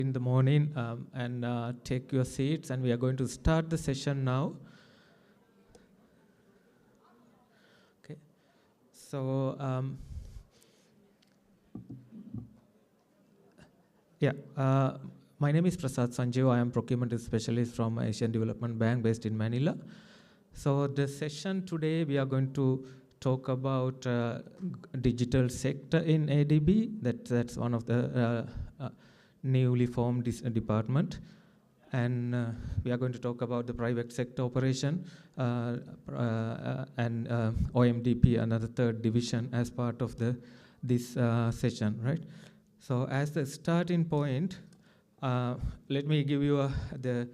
In the morning and take your seats, and we are going to start the session now. Okay, so my name is Prasad Sanjeev. I am procurement specialist from Asian Development Bank based in Manila. So the session today, we are going to talk about digital sector in ADB. That's one of the newly formed department. And we are going to talk about the private sector operation and OMDP, another third division, as part of this session, right? So as the starting point, let me give you the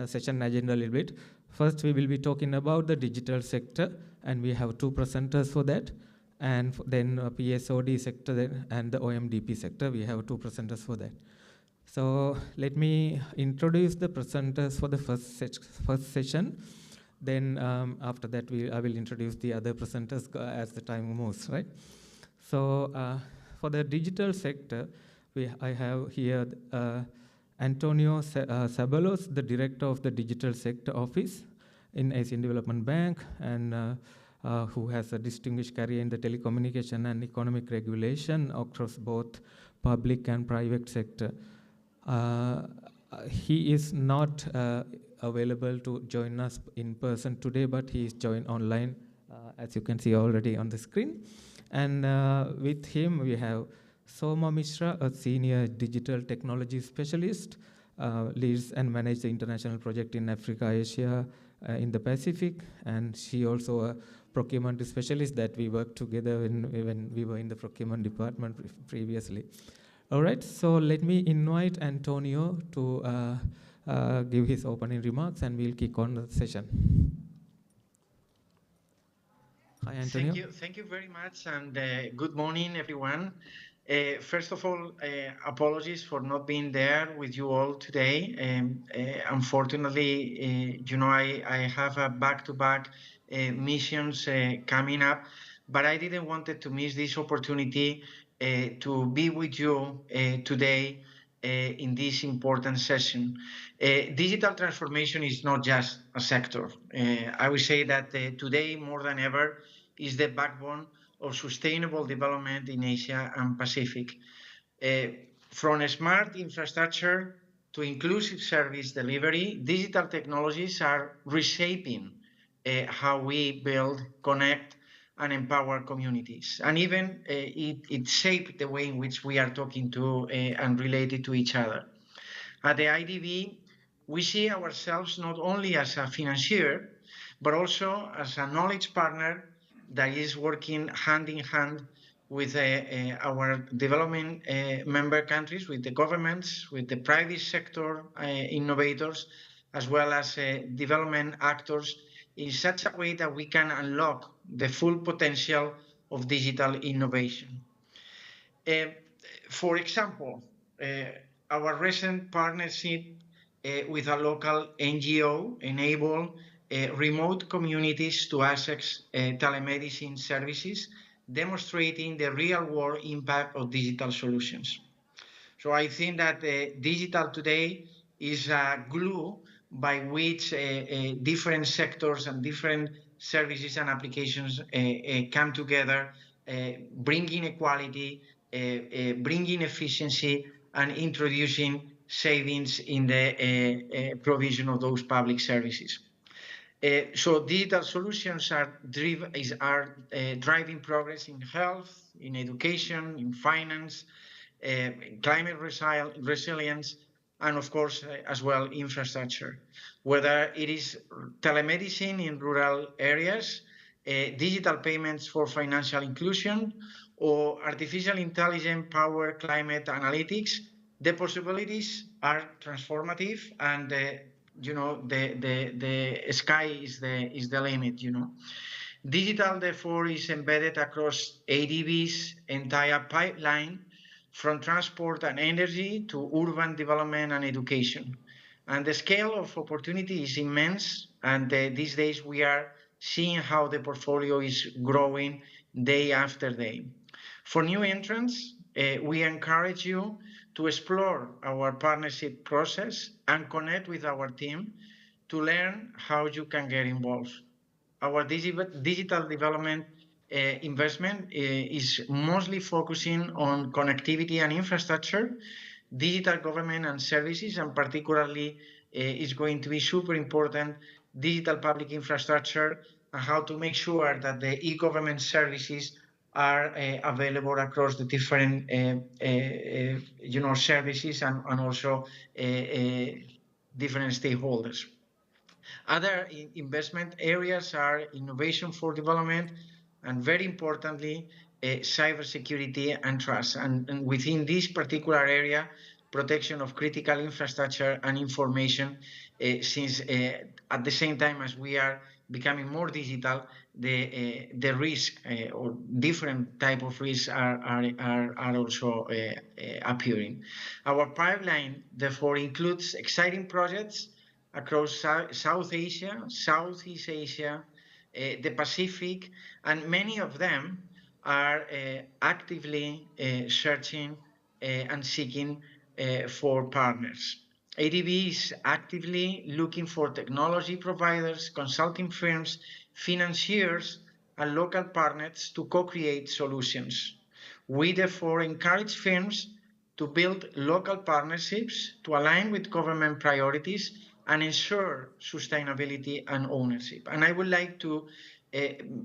session agenda a little bit. First, we will be talking about the digital sector, and we have two presenters for that. And then PSOD sector and the OMDP sector, we have two presenters for that. So let me introduce the presenters for the first session. Then after that, I will introduce the other presenters as the time moves, right? So for the digital sector, I have here Antonio Sabalos, the director of the Digital Sector Office in Asian Development Bank, and who has a distinguished career in the telecommunication and economic regulation across both public and private sector. He is not available to join us in person today, but he is joined online, as you can see already on the screen. And with him, we have Soma Mishra, a senior digital technology specialist, leads and manages the international project in Africa, Asia, in the Pacific. And she also a procurement specialist that we worked together when we were in the procurement department previously. All right, so let me invite Antonio to give his opening remarks, and we'll kick on the session. Hi, Antonio. Thank you very much, and good morning, everyone. First of all, apologies for not being there with you all today. Unfortunately, I have a back-to-back missions coming up, but I didn't want to miss this opportunity to be with you today in this important session. Digital transformation is not just a sector. I would say that today, more than ever, is the backbone of sustainable development in Asia and Pacific. From smart infrastructure to inclusive service delivery, digital technologies are reshaping how we build, connect, and empower communities. And even it shaped the way in which we are talking to and related to each other. At the IDB, we see ourselves not only as a financier, but also as a knowledge partner that is working hand in hand with our development member countries, with the governments, with the private sector innovators, as well as development actors, in such a way that we can unlock the full potential of digital innovation. For example, our recent partnership with a local NGO enabled remote communities to access telemedicine services, demonstrating the real-world impact of digital solutions. So I think that digital today is a glue by which different sectors and different services and applications come together, bringing equality, bringing efficiency, and introducing savings in the provision of those public services. So digital solutions are driving progress in health, in education, in finance, climate resilience, and of course, as well, infrastructure. Whether it is telemedicine in rural areas, digital payments for financial inclusion, or artificial intelligence powered climate analytics, the possibilities are transformative, and the sky is the limit. Digital, therefore, is embedded across ADB's entire pipeline, from transport and energy to urban development and education. And the scale of opportunity is immense, and these days we are seeing how the portfolio is growing day after day. For new entrants, we encourage you to explore our partnership process and connect with our team to learn how you can get involved. Our digital development investment is mostly focusing on connectivity and infrastructure, digital government and services, and particularly is going to be super important digital public infrastructure and how to make sure that the e-government services are available across the different services and also different stakeholders. Other investment areas are innovation for development and, very importantly, cybersecurity and trust. And within this particular area, protection of critical infrastructure and information, since at the same time as we are becoming more digital, the risk or different type of risks are also appearing. Our pipeline, therefore, includes exciting projects across South Asia, Southeast Asia, the Pacific, and many of them are actively searching and seeking for partners. ADB is actively looking for technology providers, consulting firms, financiers, and local partners to co-create solutions. We therefore encourage firms to build local partnerships to align with government priorities and ensure sustainability and ownership. And I would like to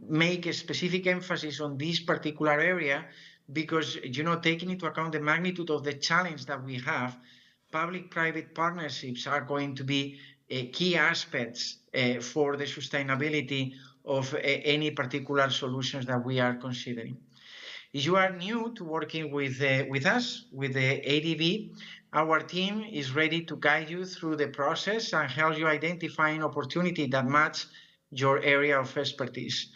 make a specific emphasis on this particular area because, taking into account the magnitude of the challenge that we have, public-private partnerships are going to be key aspects for the sustainability of any particular solutions that we are considering. If you are new to working with us, with the ADB, our team is ready to guide you through the process and help you identify an opportunity that matches your area of expertise.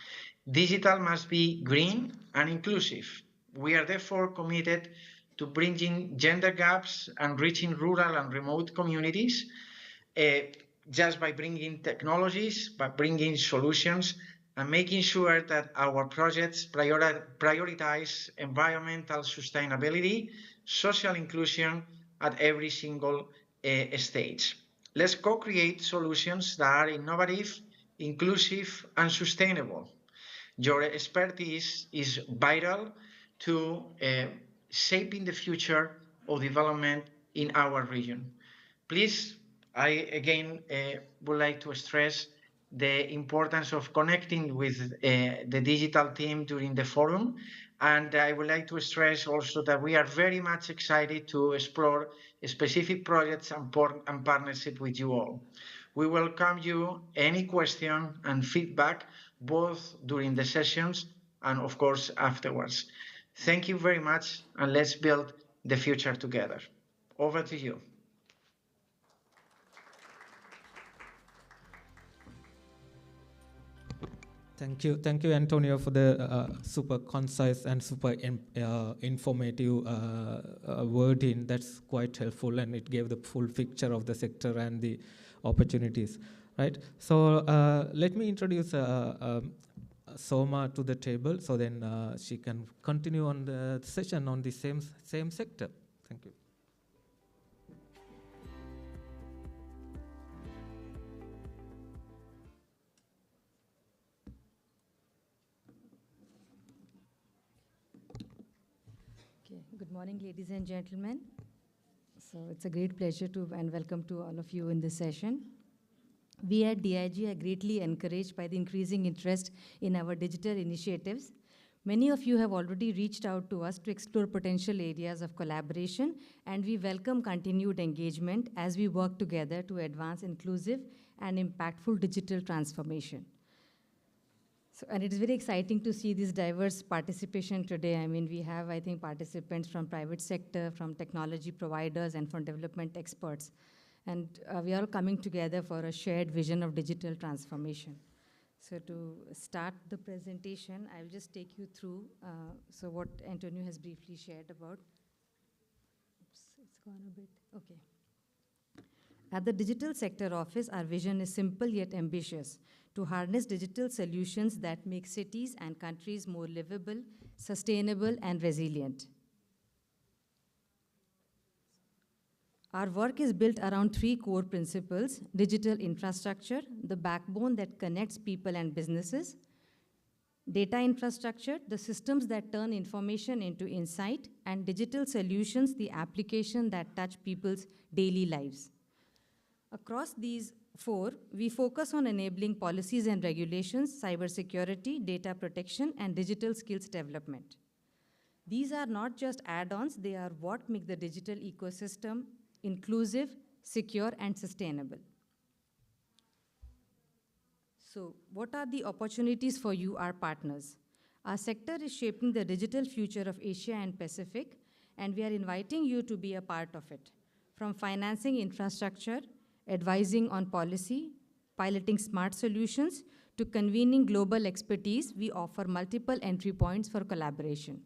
Digital must be green and inclusive. We are therefore committed to bridging gender gaps and reaching rural and remote communities just by bringing technologies, by bringing solutions, and making sure that our projects prioritize environmental sustainability, social inclusion at every single stage. Let's co-create solutions that are innovative, inclusive, and sustainable. Your expertise is vital to shaping the future of development in our region. Please, I again would like to stress the importance of connecting with the digital team during the forum. And I would like to stress also that we are very much excited to explore specific projects and partnership with you all. We welcome you any question and feedback both during the sessions and of course afterwards. Thank you very much, and let's build the future together. Over to you. Thank you, Antonio, for the super concise and super informative wording. That's quite helpful, and it gave the full picture of the sector and the opportunities. Right. So let me introduce Soma to the table, so then she can continue on the session on the same sector. Thank you. Good morning, ladies and gentlemen. So it's a great pleasure to and welcome to all of you in this session. We at DIG are greatly encouraged by the increasing interest in our digital initiatives. Many of you have already reached out to us to explore potential areas of collaboration, and we welcome continued engagement as we work together to advance inclusive and impactful digital transformation. So, and it is very exciting to see this diverse participation today. I mean, we have, I think, participants from private sector, from technology providers, and from development experts. And we are all coming together for a shared vision of digital transformation. So to start the presentation, I'll just take you through so what Antonio has briefly shared about. Oops, it's gone a bit. Okay. At the Digital Sector Office, our vision is simple yet ambitious: to harness digital solutions that make cities and countries more livable, sustainable, and resilient. Our work is built around 3 core principles: digital infrastructure, the backbone that connects people and businesses; data infrastructure, the systems that turn information into insight; and digital solutions, the application that touch people's daily lives. Across these 4, we focus on enabling policies and regulations, cybersecurity, data protection, and digital skills development. These are not just add-ons, they are what make the digital ecosystem inclusive, secure, and sustainable. So, what are the opportunities for you, our partners? Our sector is shaping the digital future of Asia and Pacific, and we are inviting you to be a part of it. From financing infrastructure, advising on policy, piloting smart solutions, to convening global expertise, we offer multiple entry points for collaboration.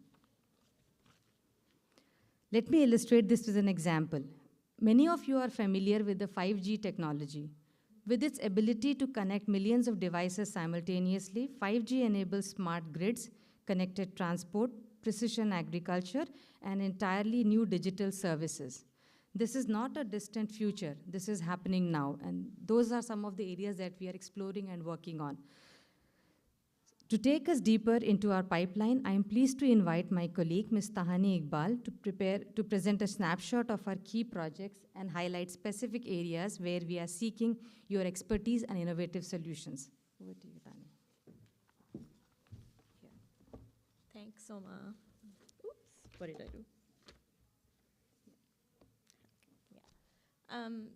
Let me illustrate this with an example. Many of you are familiar with the 5G technology. With its ability to connect millions of devices simultaneously, 5G enables smart grids, connected transport, precision agriculture, and entirely new digital services. This is not a distant future. This is happening now, and those are some of the areas that we are exploring and working on. To take us deeper into our pipeline, I am pleased to invite my colleague, Ms. Tahani Iqbal, to present a snapshot of our key projects and highlight specific areas where we are seeking your expertise and innovative solutions. Over to you, Tahani. Thanks, Soma. Oops, what did I do?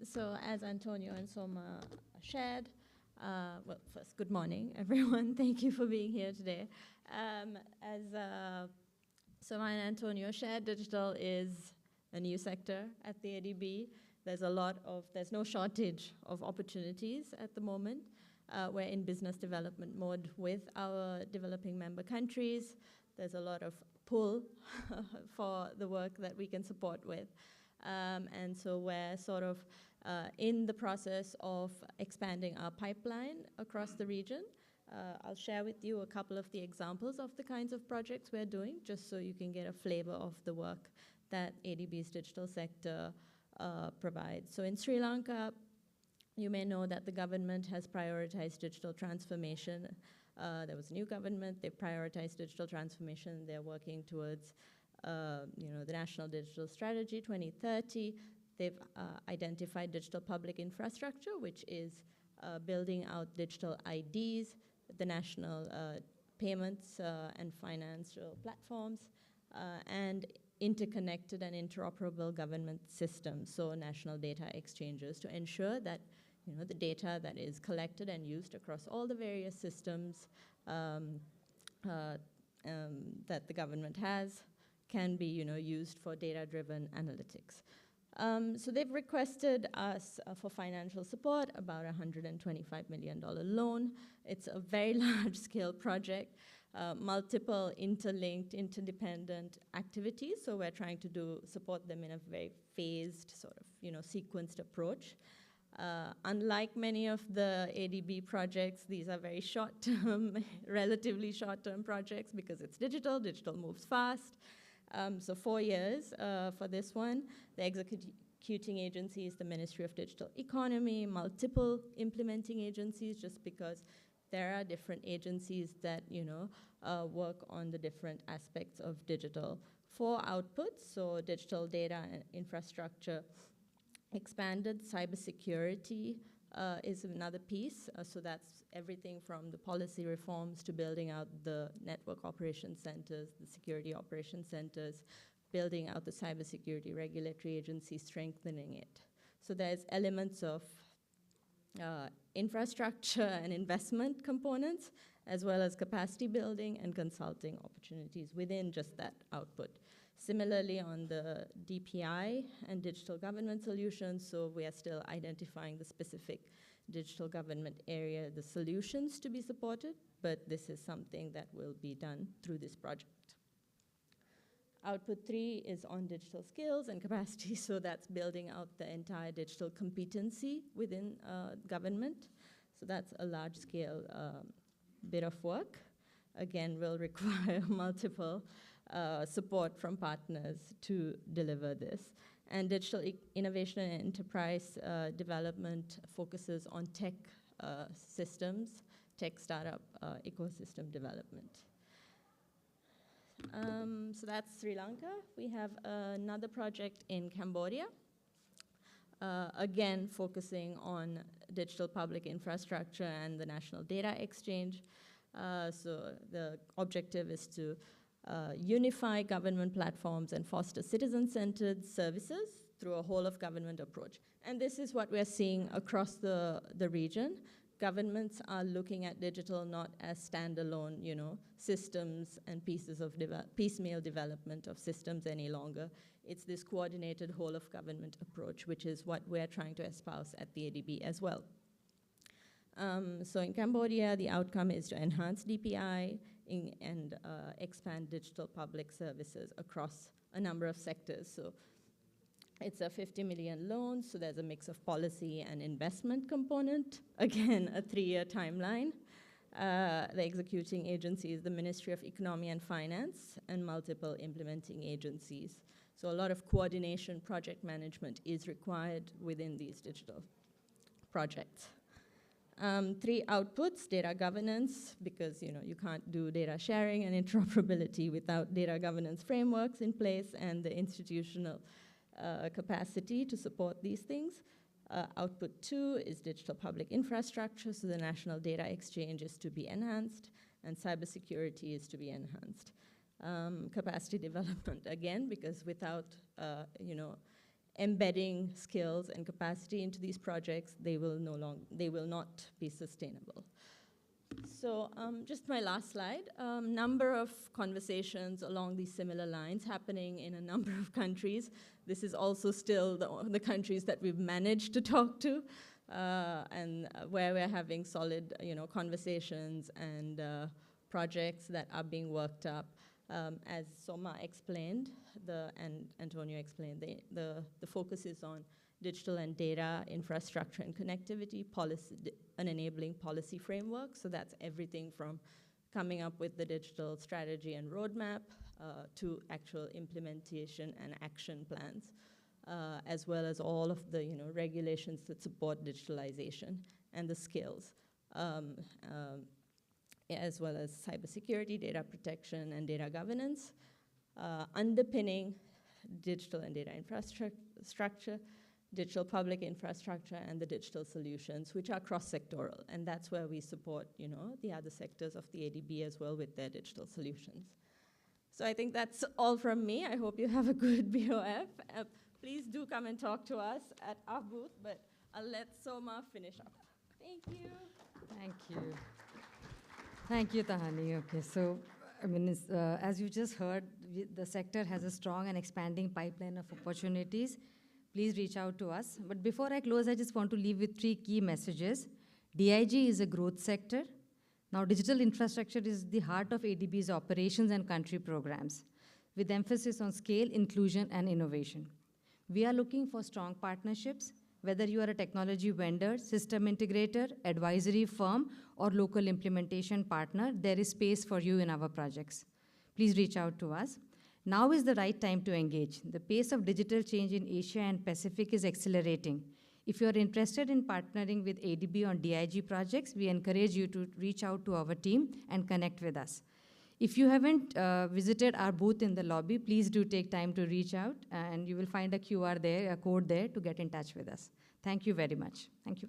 So as Antonio and Soma shared, well, first, good morning, everyone. Thank you for being here today. As Soma and Antonio shared, digital is a new sector at the ADB. There's no shortage of opportunities at the moment. We're in business development mode with our developing member countries. There's a lot of pull for the work that we can support with. And so we're sort of in the process of expanding our pipeline across the region. I'll share with you a couple of the examples of the kinds of projects we're doing, just so you can get a flavor of the work that ADB's digital sector provides. So in Sri Lanka, you may know that the government has prioritized digital transformation. There was a new government, they prioritized digital transformation. They're working towards the National Digital Strategy 2030. They've identified digital public infrastructure, which is building out digital IDs, the national payments and financial platforms, and interconnected and interoperable government systems, so national data exchanges, to ensure that the data that is collected and used across all the various systems that the government has can be used for data-driven analytics. So they've requested us for financial support, about $125 million loan. It's a very large-scale project, multiple interlinked, interdependent activities. So we're trying to support them in a very phased, sort of sequenced approach. Unlike many of the ADB projects, these are very short-term, relatively short-term projects because it's digital. Digital moves fast. So 4 years for this one. The executing agency is the Ministry of Digital Economy, multiple implementing agencies, just because there are different agencies that work on the different aspects of digital. For outputs, so digital data and infrastructure expanded, cybersecurity is another piece. So that's everything from the policy reforms to building out the network operation centers, the security operation centers, building out the cybersecurity regulatory agency, strengthening it. So there's elements of infrastructure and investment components, as well as capacity building and consulting opportunities within just that output. Similarly, on the DPI and digital government solutions, so we are still identifying the specific digital government area, the solutions to be supported, but this is something that will be done through this project. Output 3 is on digital skills and capacity, so that's building out the entire digital competency within government. So that's a large-scale bit of work. Again, will require multiple support from partners to deliver this. And digital innovation and enterprise development focuses on tech systems, tech startup ecosystem development. So that's Sri Lanka. We have another project in Cambodia, again focusing on digital public infrastructure and the national data exchange. So the objective is to unify government platforms and foster citizen-centered services through a whole-of-government approach. And this is what we're seeing across the region. Governments are looking at digital not as standalone, systems and pieces of piecemeal development of systems any longer. It's this coordinated whole-of-government approach, which is what we're trying to espouse at the ADB as well. So in Cambodia, the outcome is to enhance DPI and expand digital public services across a number of sectors. So it's a 50 million loan, so there's a mix of policy and investment component. Again, a 3-year timeline. The executing agency is the Ministry of Economy and Finance and multiple implementing agencies. So a lot of coordination, project management is required within these digital projects. 3 outputs: data governance, because you can't do data sharing and interoperability without data governance frameworks in place and the institutional capacity to support these things. Output 2 is digital public infrastructure, so the national data exchange is to be enhanced and cybersecurity is to be enhanced. Capacity development, again, because without embedding skills and capacity into these projects, they will not be sustainable. So just my last slide. Number of conversations along these similar lines happening in a number of countries. This is also still the countries that we've managed to talk to and where we're having solid conversations and projects that are being worked up. As Soma explained, and Antonio explained, the focus is on digital and data infrastructure and connectivity, policy, an enabling policy framework. So that's everything from coming up with the digital strategy and roadmap to actual implementation and action plans, as well as all of the regulations that support digitalization and the skills. As well as cybersecurity, data protection, and data governance, underpinning digital and data infrastructure, digital public infrastructure, and the digital solutions, which are cross-sectoral. And that's where we support, the other sectors of the ADB as well with their digital solutions. So I think that's all from me. I hope you have a good BOF. Please do come and talk to us at our booth, but I'll let Soma finish up. Thank you. Thank you. Thank you, Tahani. Okay, so as you just heard, the sector has a strong and expanding pipeline of opportunities. Please reach out to us. But before I close, I just want to leave with 3 key messages. DIG is a growth sector. Now, digital infrastructure is the heart of ADB's operations and country programs, with emphasis on scale, inclusion, and innovation. We are looking for strong partnerships. Whether you are a technology vendor, system integrator, advisory firm, or local implementation partner, there is space for you in our projects. Please reach out to us. Now is the right time to engage. The pace of digital change in Asia and Pacific is accelerating. If you are interested in partnering with ADB on DIG projects, we encourage you to reach out to our team and connect with us. If you haven't visited our booth in the lobby, please do take time to reach out, and you will find a QR there, a code there to get in touch with us. Thank you very much. Thank you.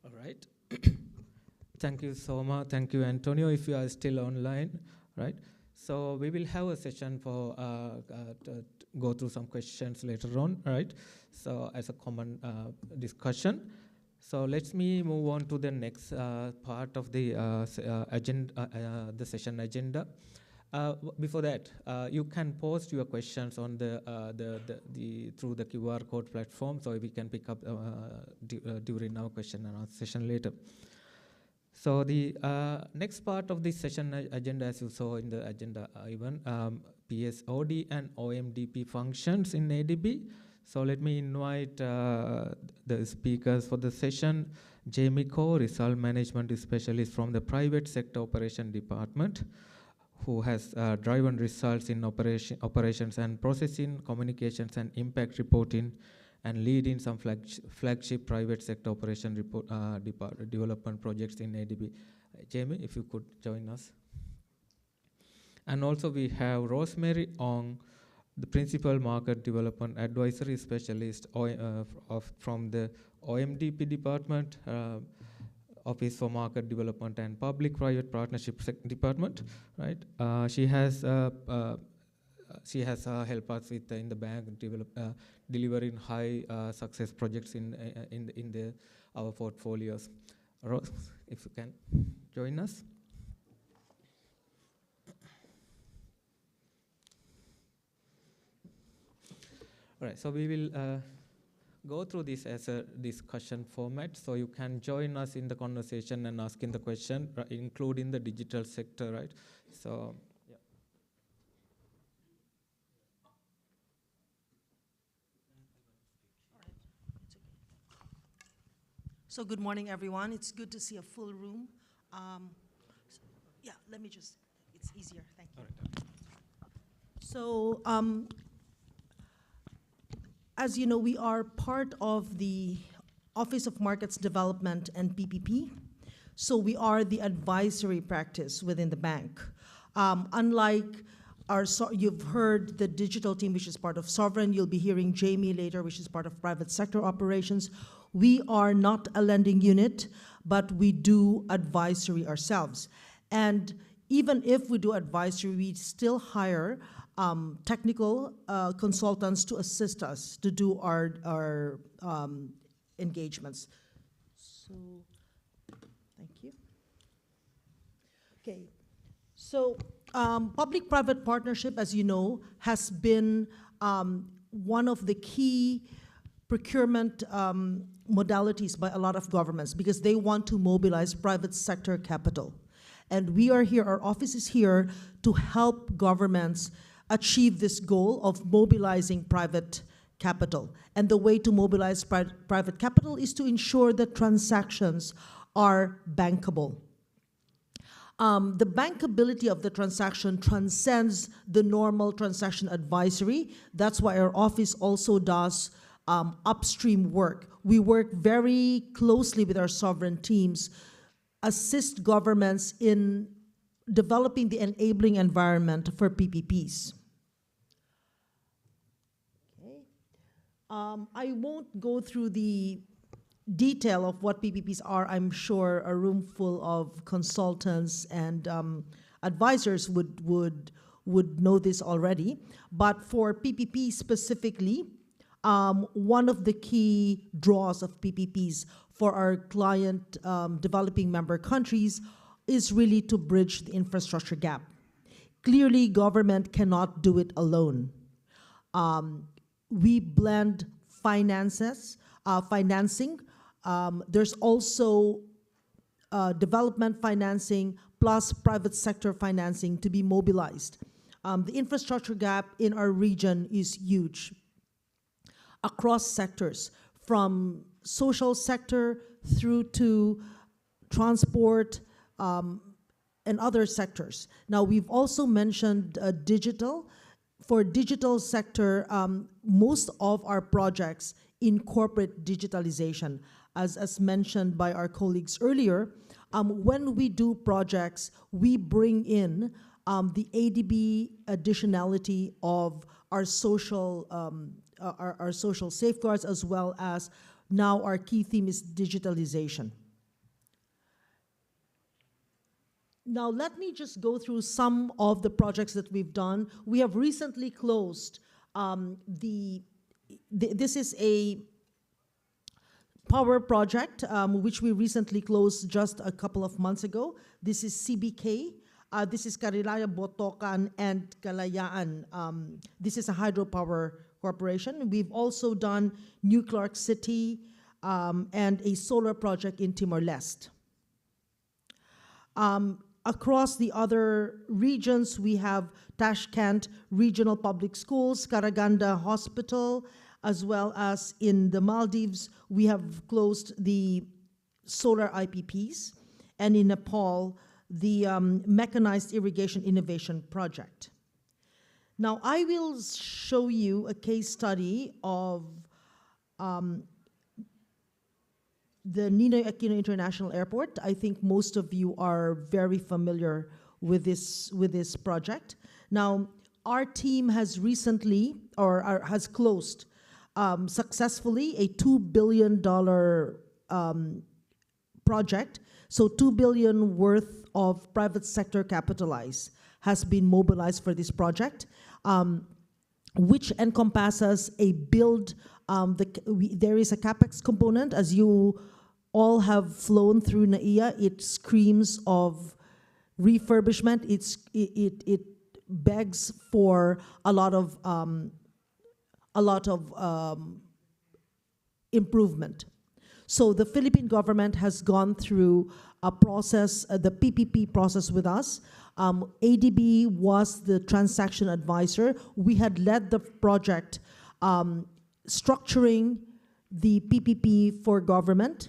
All right. Thank you, Soma. Thank you, Antonio, if you are still online, right? So we will have a session for to go through some questions later on, right? So as a common discussion. So let me move on to the next part of the agenda, the session agenda. Before that, you can post your questions on through the QR code platform, so we can pick up during our question and answer session later. So the next part of this session agenda, as you saw in the agenda even, PSOD and OMDP functions in ADB. So let me invite the speakers for the session. Jamie Ko, Result Management Specialist from the Private Sector Operation Department, who has driven results in operations and processing, communications and impact reporting, and leading some flagship private sector operation development projects in ADB. Jamie, if you could join us. And also we have Rosemary Ong, the Principal Market Development Advisory Specialist from the OMDP Department, Office for Market Development and Public-Private Partnership Department, right? She has helped us with in the bank delivering high success projects in our portfolios. Rose, if you can join us. All right, so we will go through this as a discussion format, so you can join us in the conversation and asking the question, including the digital sector, right? So, yeah. So good morning, everyone. It's good to see a full room. Yeah, let me just, it's easier, thank you. All right. So, as you know, we are part of the Office of Markets Development and PPP. So we are the advisory practice within the bank. Unlike you've heard the digital team, which is part of Sovereign. You'll be hearing Jamie later, which is part of private sector operations. We are not a lending unit, but we do advisory ourselves. And even if we do advisory, we still hire technical consultants to assist us to do our engagements. So, thank you. Okay, so public-private partnership, as you know, has been one of the key procurement modalities by a lot of governments because they want to mobilize private sector capital. And we are here, our office is here to help governments achieve this goal of mobilizing private capital. And the way to mobilize private capital is to ensure that transactions are bankable. The bankability of the transaction transcends the normal transaction advisory. That's why our office also does upstream work. We work very closely with our sovereign teams, assist governments in developing the enabling environment for PPPs. Okay. I won't go through the detail of what PPPs are. I'm sure a room full of consultants and advisors would know this already. But for PPP specifically, one of the key draws of PPPs for our client developing member countries is really to bridge the infrastructure gap. Clearly, government cannot do it alone. We blend financing. There's also development financing plus private sector financing to be mobilized. The infrastructure gap in our region is huge across sectors, from social sector through to transport and other sectors. Now, we've also mentioned digital. For digital sector, most of our projects incorporate digitalization. As mentioned by our colleagues earlier, when we do projects, we bring in the ADB additionality of our social safeguards, as well as now our key theme is digitalization. Now let me just go through some of the projects that we've done. We have recently closed this is a power project which we recently closed just a couple of months ago. This is CBK. This is Carilaya, Botocan, and Kalayaan. This is a hydropower corporation. We've also done New Clark City and a solar project in Timor-Leste. Across the other regions, we have Tashkent Regional Public Schools, Karaganda Hospital, as well as in the Maldives, we have closed the solar IPPs, and in Nepal, the mechanized irrigation innovation project. Now, I will show you a case study of the Ninoy Aquino International Airport. I think most of you are very familiar with this project. Now, our team has recently, has closed successfully a $2 billion project. So $2 billion worth of private sector capitalized has been mobilized for this project, which encompasses a build. There is a CapEx component. As you all have flown through NAIA, it screams of refurbishment. It begs for a lot of improvement. So the Philippine government has gone through a process, the PPP process with us. ADB was the transaction advisor. We had led the project structuring the PPP for government,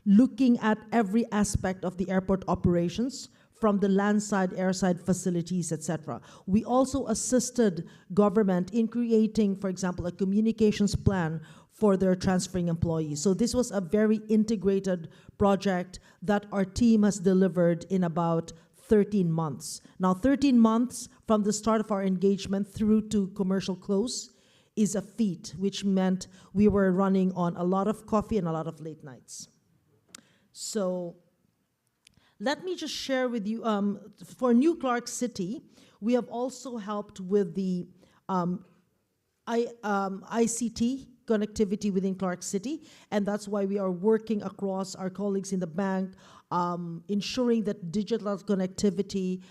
looking at every aspect of the airport operations, from the landside, airside facilities, etc. We also assisted government in creating, for example, a communications plan for their transferring employees. So this was a very integrated project that our team has delivered in about 13 months. Now, 13 months from the start of our engagement through to commercial close is a feat, which meant we were running on a lot of coffee and a lot of late nights. So let me just share with you, for New Clark City, we have also helped with the ICT connectivity within Clark City, and that's why we are working across our colleagues in the bank, ensuring that digital connectivity,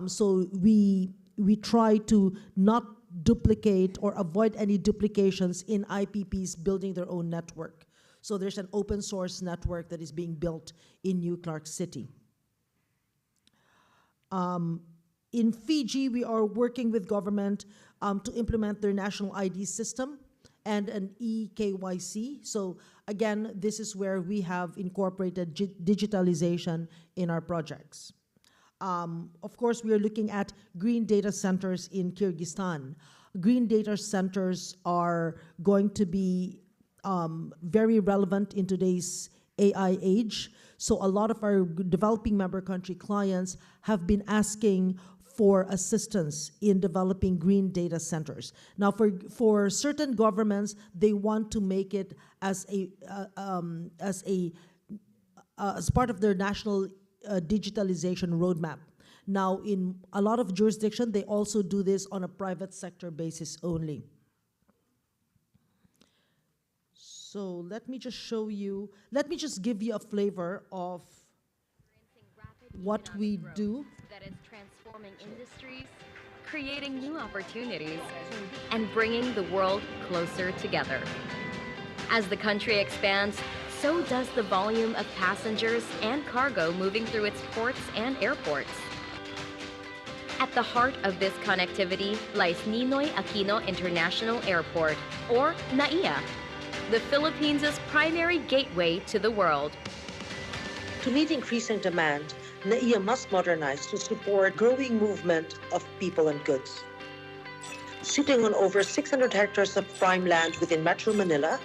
so we try to not duplicate or avoid any duplications in IPPs building their own network. So there's an open source network that is being built in New Clark City. In Fiji, we are working with government to implement their national ID system and an eKYC. So again, this is where we have incorporated digitalization in our projects. Of course, we are looking at green data centers in Kyrgyzstan. Green data centers are going to be very relevant in today's AI age. So a lot of our developing member country clients have been asking for assistance in developing green data centers. Now, for certain governments, they want to make it as part of their national digitalization roadmap. Now, in a lot of jurisdictions, they also do this on a private sector basis only. So let me just show you, let me just give you a flavor of what we do. That is transforming industries, creating new opportunities, and bringing the world closer together. As the country expands, so does the volume of passengers and cargo moving through its ports and airports. At the heart of this connectivity lies Ninoy Aquino International Airport, or NAIA, the Philippines' primary gateway to the world. To meet increasing demand, NAIA must modernize to support growing movement of people and goods. Sitting on over 600 hectares of prime land within Metro Manila,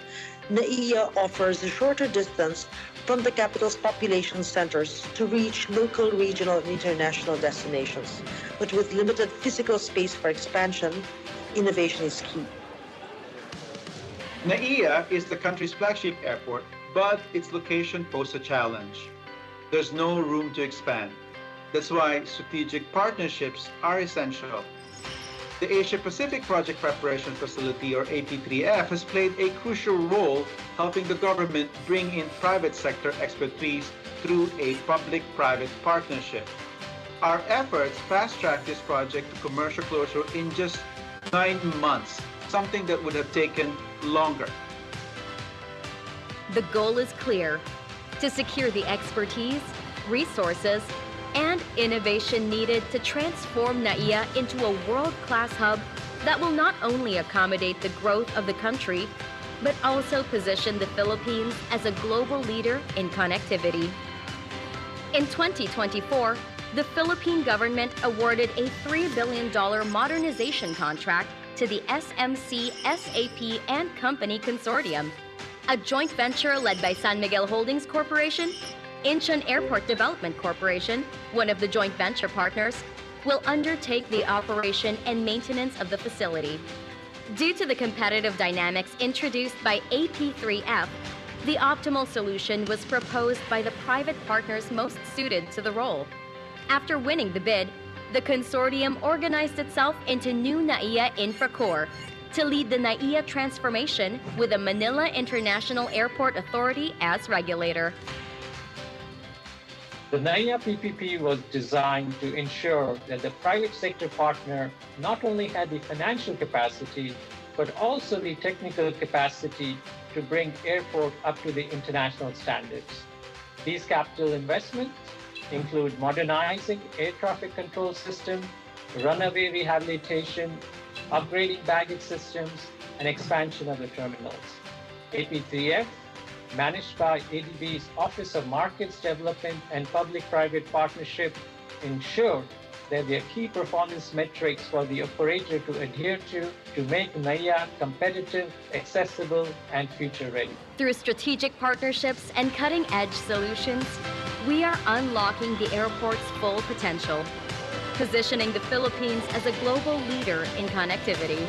NAIA offers a shorter distance from the capital's population centers to reach local, regional, and international destinations. But with limited physical space for expansion, innovation is key. NAIA is the country's flagship airport, but its location poses a challenge. There's no room to expand. That's why strategic partnerships are essential. The Asia-Pacific Project Preparation Facility, or AP3F, has played a crucial role helping the government bring in private sector expertise through a public-private partnership. Our efforts fast-tracked this project to commercial closure in just 9 months, something that would have taken longer. The goal is clear: to secure the expertise, resources, and innovation needed to transform NAIA into a world-class hub that will not only accommodate the growth of the country, but also position the Philippines as a global leader in connectivity. In 2024, the Philippine government awarded a $3 billion modernization contract to the SMC, SAP, and Company Consortium, a joint venture led by San Miguel Holdings Corporation. Incheon Airport Development Corporation, one of the joint venture partners, will undertake the operation and maintenance of the facility. Due to the competitive dynamics introduced by AP3F, the optimal solution was proposed by the private partners most suited to the role. After winning the bid, the consortium organized itself into New NAIA Infracorp to lead the NAIA transformation with the Manila International Airport Authority as regulator. The NAIA PPP was designed to ensure that the private sector partner not only had the financial capacity, but also the technical capacity to bring airport up to the international standards. These capital investments include modernizing air traffic control system, runway rehabilitation, upgrading baggage systems, and expansion of the terminals. AP3F, managed by ADB's Office of Markets Development and Public-Private Partnership, ensured that there are key performance metrics for the operator to adhere to make NAIA competitive, accessible, and future-ready. Through strategic partnerships and cutting-edge solutions, we are unlocking the airport's full potential, positioning the Philippines as a global leader in connectivity.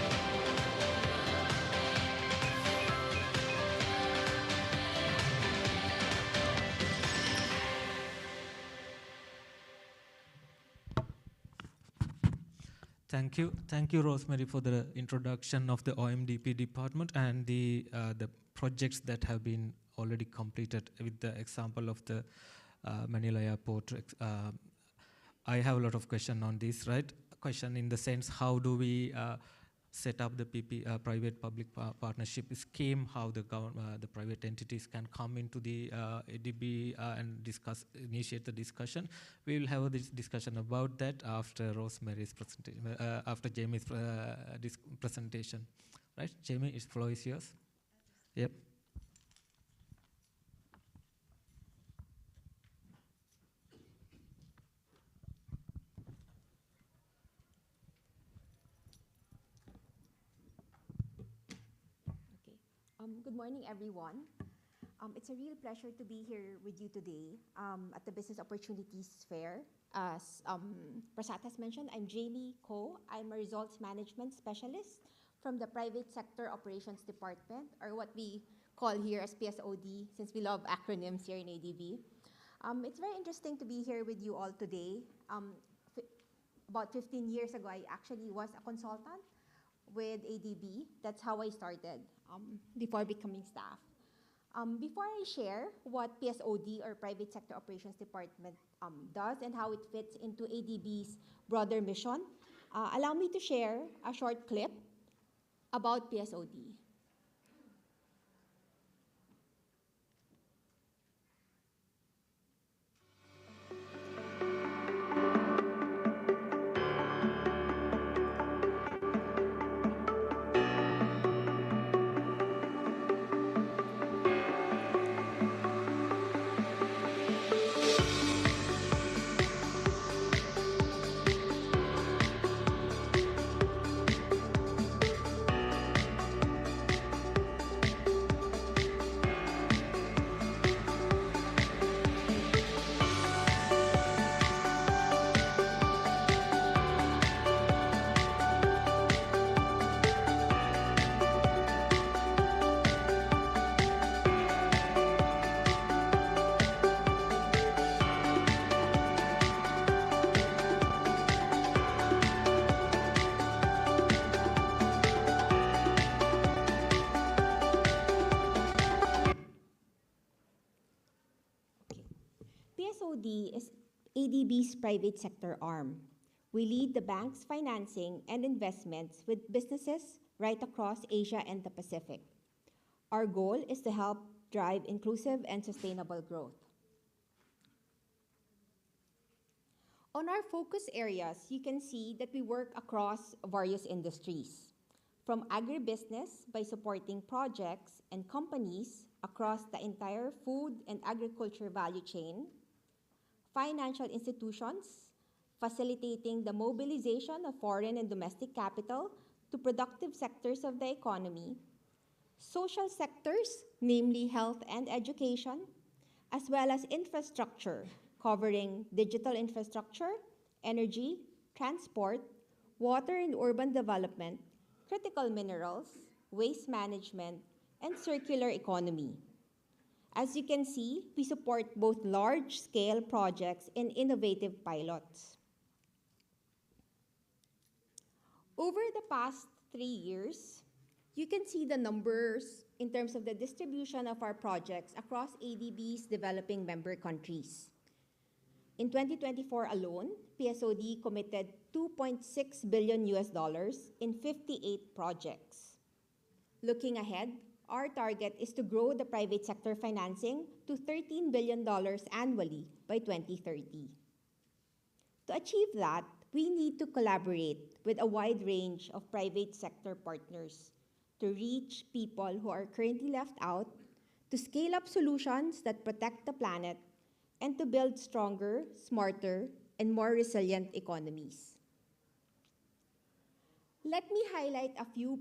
Thank you, Rosemary, for the introduction of the OMDP department and the projects that have been already completed with the example of the Manila Airport. I have a lot of question on this, right? Question in the sense, how do we set up the private-public partnership scheme, how the private entities can come into the ADB and initiate the discussion. We will have this discussion about that after Rosemary's presentation, after Jamie's presentation. Right, Jamie, the floor is yours. Yep. Good morning, everyone. It's a real pleasure to be here with you today at the Business Opportunities Fair. As Prasad has mentioned, I'm Jamie Ko. I'm a Results Management Specialist from the Private Sector Operations Department, or what we call here as PSOD, since we love acronyms here in ADB. It's very interesting to be here with you all today. About 15 years ago, I actually was a consultant with ADB. That's how I started before becoming staff. Before I share what PSOD, or Private Sector Operations Department, does and how it fits into ADB's broader mission, allow me to share a short clip about PSOD. PSOD is ADB's private sector arm. We lead the bank's financing and investments with businesses right across Asia and the Pacific. Our goal is to help drive inclusive and sustainable growth. On our focus areas, you can see that we work across various industries. from agribusiness by supporting projects and companies across the entire food and agriculture value chain, financial institutions facilitating the mobilization of foreign and domestic capital to productive sectors of the economy, social sectors, namely health and education, as well as infrastructure covering digital infrastructure, energy, transport, water and urban development, critical minerals, waste management, and circular economy. As you can see, we support both large-scale projects and innovative pilots. Over the past 3 years, you can see the numbers in terms of the distribution of our projects across ADB's developing member countries. In 2024 alone, PSOD committed $2.6 billion in 58 projects. Looking ahead, our target is to grow the private sector financing to $13 billion annually by 2030. To achieve that, we need to collaborate with a wide range of private sector partners to reach people who are currently left out, to scale up solutions that protect the planet, and to build stronger, smarter, and more resilient economies. Let me highlight a few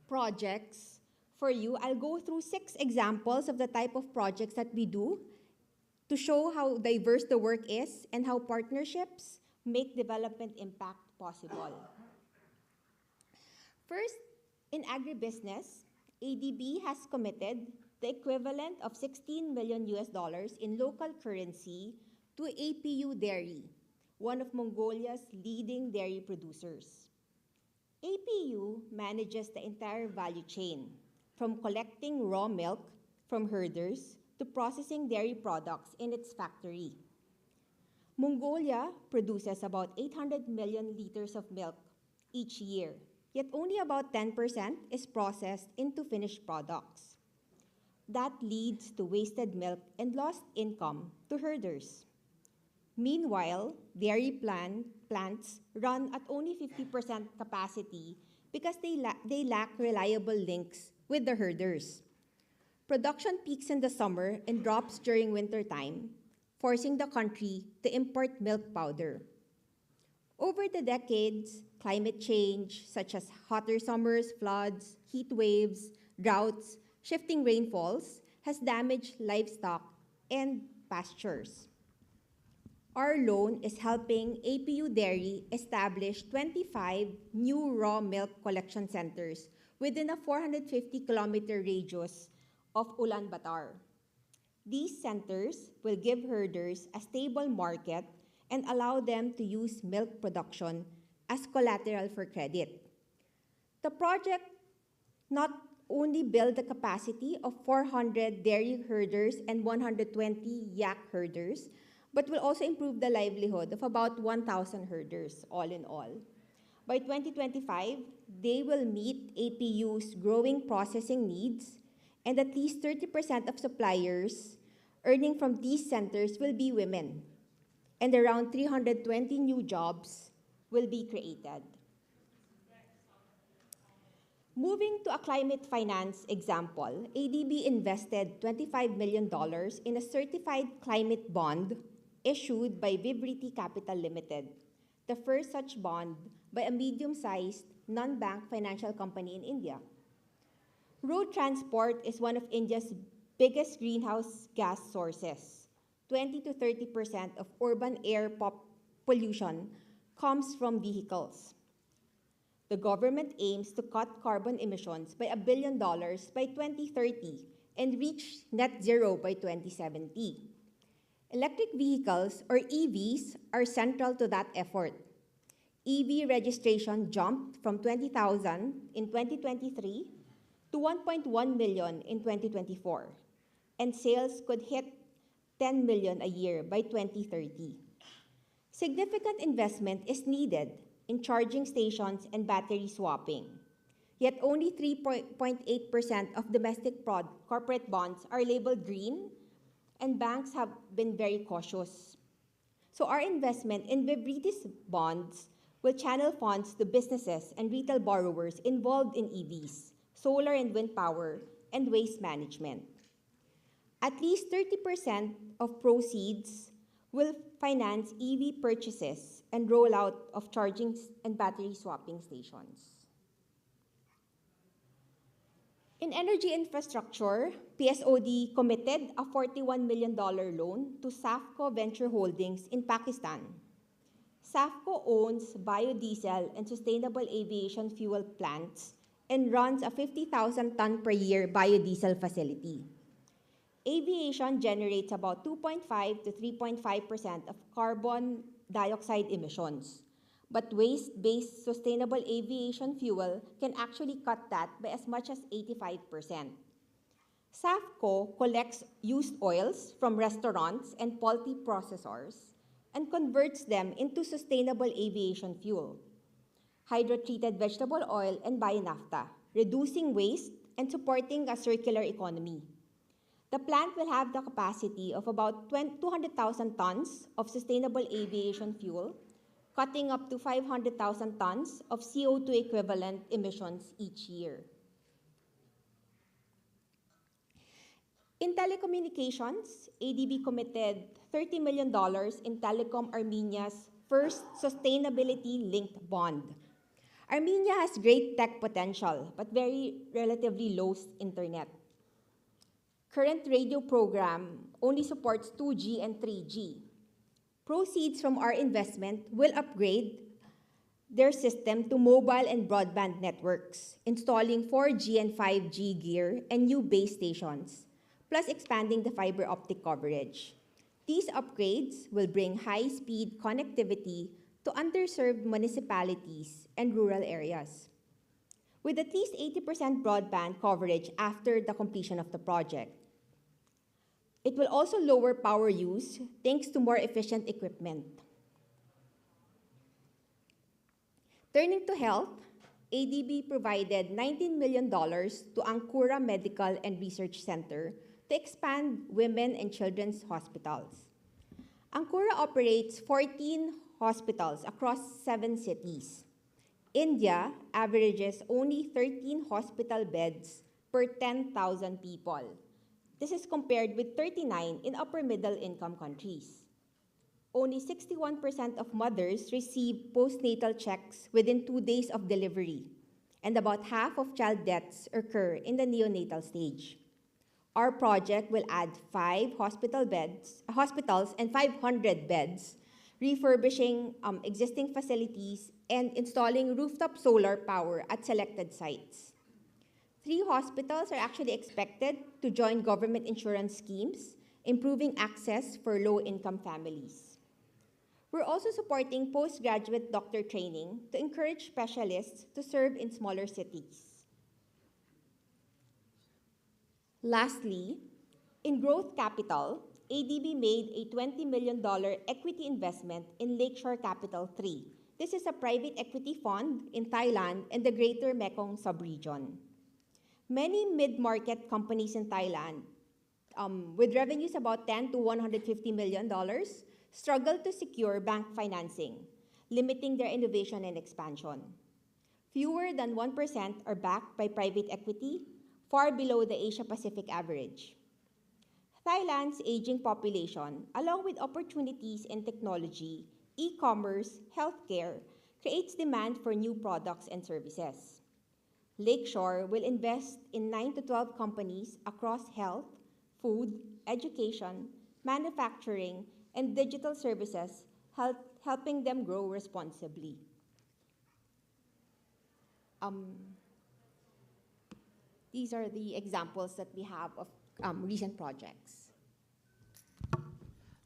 projects for you. I'll go through 6 examples of the type of projects that we do to show how diverse the work is and how partnerships make development impact possible. First, in agribusiness, ADB has committed the equivalent of $16 million in local currency to APU Dairy, one of Mongolia's leading dairy producers. APU manages the entire value chain, from collecting raw milk from herders to processing dairy products in its factory. Mongolia produces about 800 million liters of milk each year, yet only about 10% is processed into finished products. That leads to wasted milk and lost income to herders. Meanwhile, dairy plants run at only 50% capacity because they lack reliable links with the herders. Production peaks in the summer and drops during winter time, forcing the country to import milk powder. Over the decades, climate change, such as hotter summers, floods, heat waves, droughts, shifting rainfalls, has damaged livestock and pastures. Our loan is helping APU Dairy establish 25 new raw milk collection centers within a 450-kilometer radius of Ulaanbaatar. These centers will give herders a stable market and allow them to use milk production as collateral for credit. The project not only build the capacity of 400 dairy herders and 120 yak herders, but will also improve the livelihood of about 1,000 herders, all in all. By 2025, they will meet APU's growing processing needs, and at least 30% of suppliers earning from these centers will be women, and around 320 new jobs will be created. Moving to a climate finance example, ADB invested $25 million in a certified climate bond issued by Vibrity Capital Limited, the first such bond by a medium-sized non-bank financial company in India. Road transport is one of India's biggest greenhouse gas sources. 20 to 30% of urban air pollution comes from vehicles. The government aims to cut carbon emissions by $1 billion by 2030 and reach net zero by 2070. Electric vehicles, or EVs, are central to that effort. EV registration jumped from 20,000 in 2023 to 1.1 million in 2024, and sales could hit 10 million a year by 2030. Significant investment is needed in charging stations and battery swapping. Yet only 3.8% of domestic corporate bonds are labeled green, and banks have been very cautious. So our investment in Vibrity's bonds will channel funds to businesses and retail borrowers involved in EVs, solar and wind power, and waste management. At least 30% of proceeds will finance EV purchases and rollout of charging and battery swapping stations. In energy infrastructure, PSOD committed a $41 million loan to Safco Venture Holdings in Pakistan. Safco owns biodiesel and sustainable aviation fuel plants and runs a 50,000 ton per year biodiesel facility. Aviation generates about 2.5 to 3.5% of carbon dioxide emissions, but waste-based sustainable aviation fuel can actually cut that by as much as 85%. Safco collects used oils from restaurants and poultry processors and converts them into sustainable aviation fuel, hydrotreated vegetable oil, and bio-naphtha, reducing waste and supporting a circular economy. The plant will have the capacity of about 200,000 tons of sustainable aviation fuel, cutting up to 500,000 tons of CO2 equivalent emissions each year. In telecommunications, ADB committed $30 million in Telecom Armenia's first sustainability-linked bond. Armenia has great tech potential, but very relatively low internet. Current radio program only supports 2G and 3G. Proceeds from our investment will upgrade their system to mobile and broadband networks, installing 4G and 5G gear and new base stations, plus expanding the fiber optic coverage. These upgrades will bring high-speed connectivity to underserved municipalities and rural areas. With at least 80% broadband coverage after the completion of the project, it will also lower power use thanks to more efficient equipment. Turning to health, ADB provided $19 million to Ankura Medical and Research Center to expand women and children's hospitals. Ankura operates 14 hospitals across 7 cities. India averages only 13 hospital beds per 10,000 people. This is compared with 39 in upper middle income countries. Only 61% of mothers receive postnatal checks within 2 days of delivery, and about half of child deaths occur in the neonatal stage. Our project will add 5 hospitals and 500 beds, refurbishing existing facilities and installing rooftop solar power at selected sites. 3 hospitals are actually expected to join government insurance schemes, improving access for low-income families. We're also supporting postgraduate doctor training to encourage specialists to serve in smaller cities. Lastly, in growth capital, ADB made a $20 million equity investment in Lakeshore Capital 3. This is a private equity fund in Thailand and the Greater Mekong subregion. Many mid-market companies in Thailand, with revenues about $10 to $150 million, struggle to secure bank financing, limiting their innovation and expansion. Fewer than 1% are backed by private equity, far below the Asia-Pacific average. Thailand's aging population, along with opportunities in technology, e-commerce, healthcare, creates demand for new products and services. Lakeshore will invest in 9 to 12 companies across health, food, education, manufacturing, and digital services, helping them grow responsibly. These are the examples that we have of recent projects.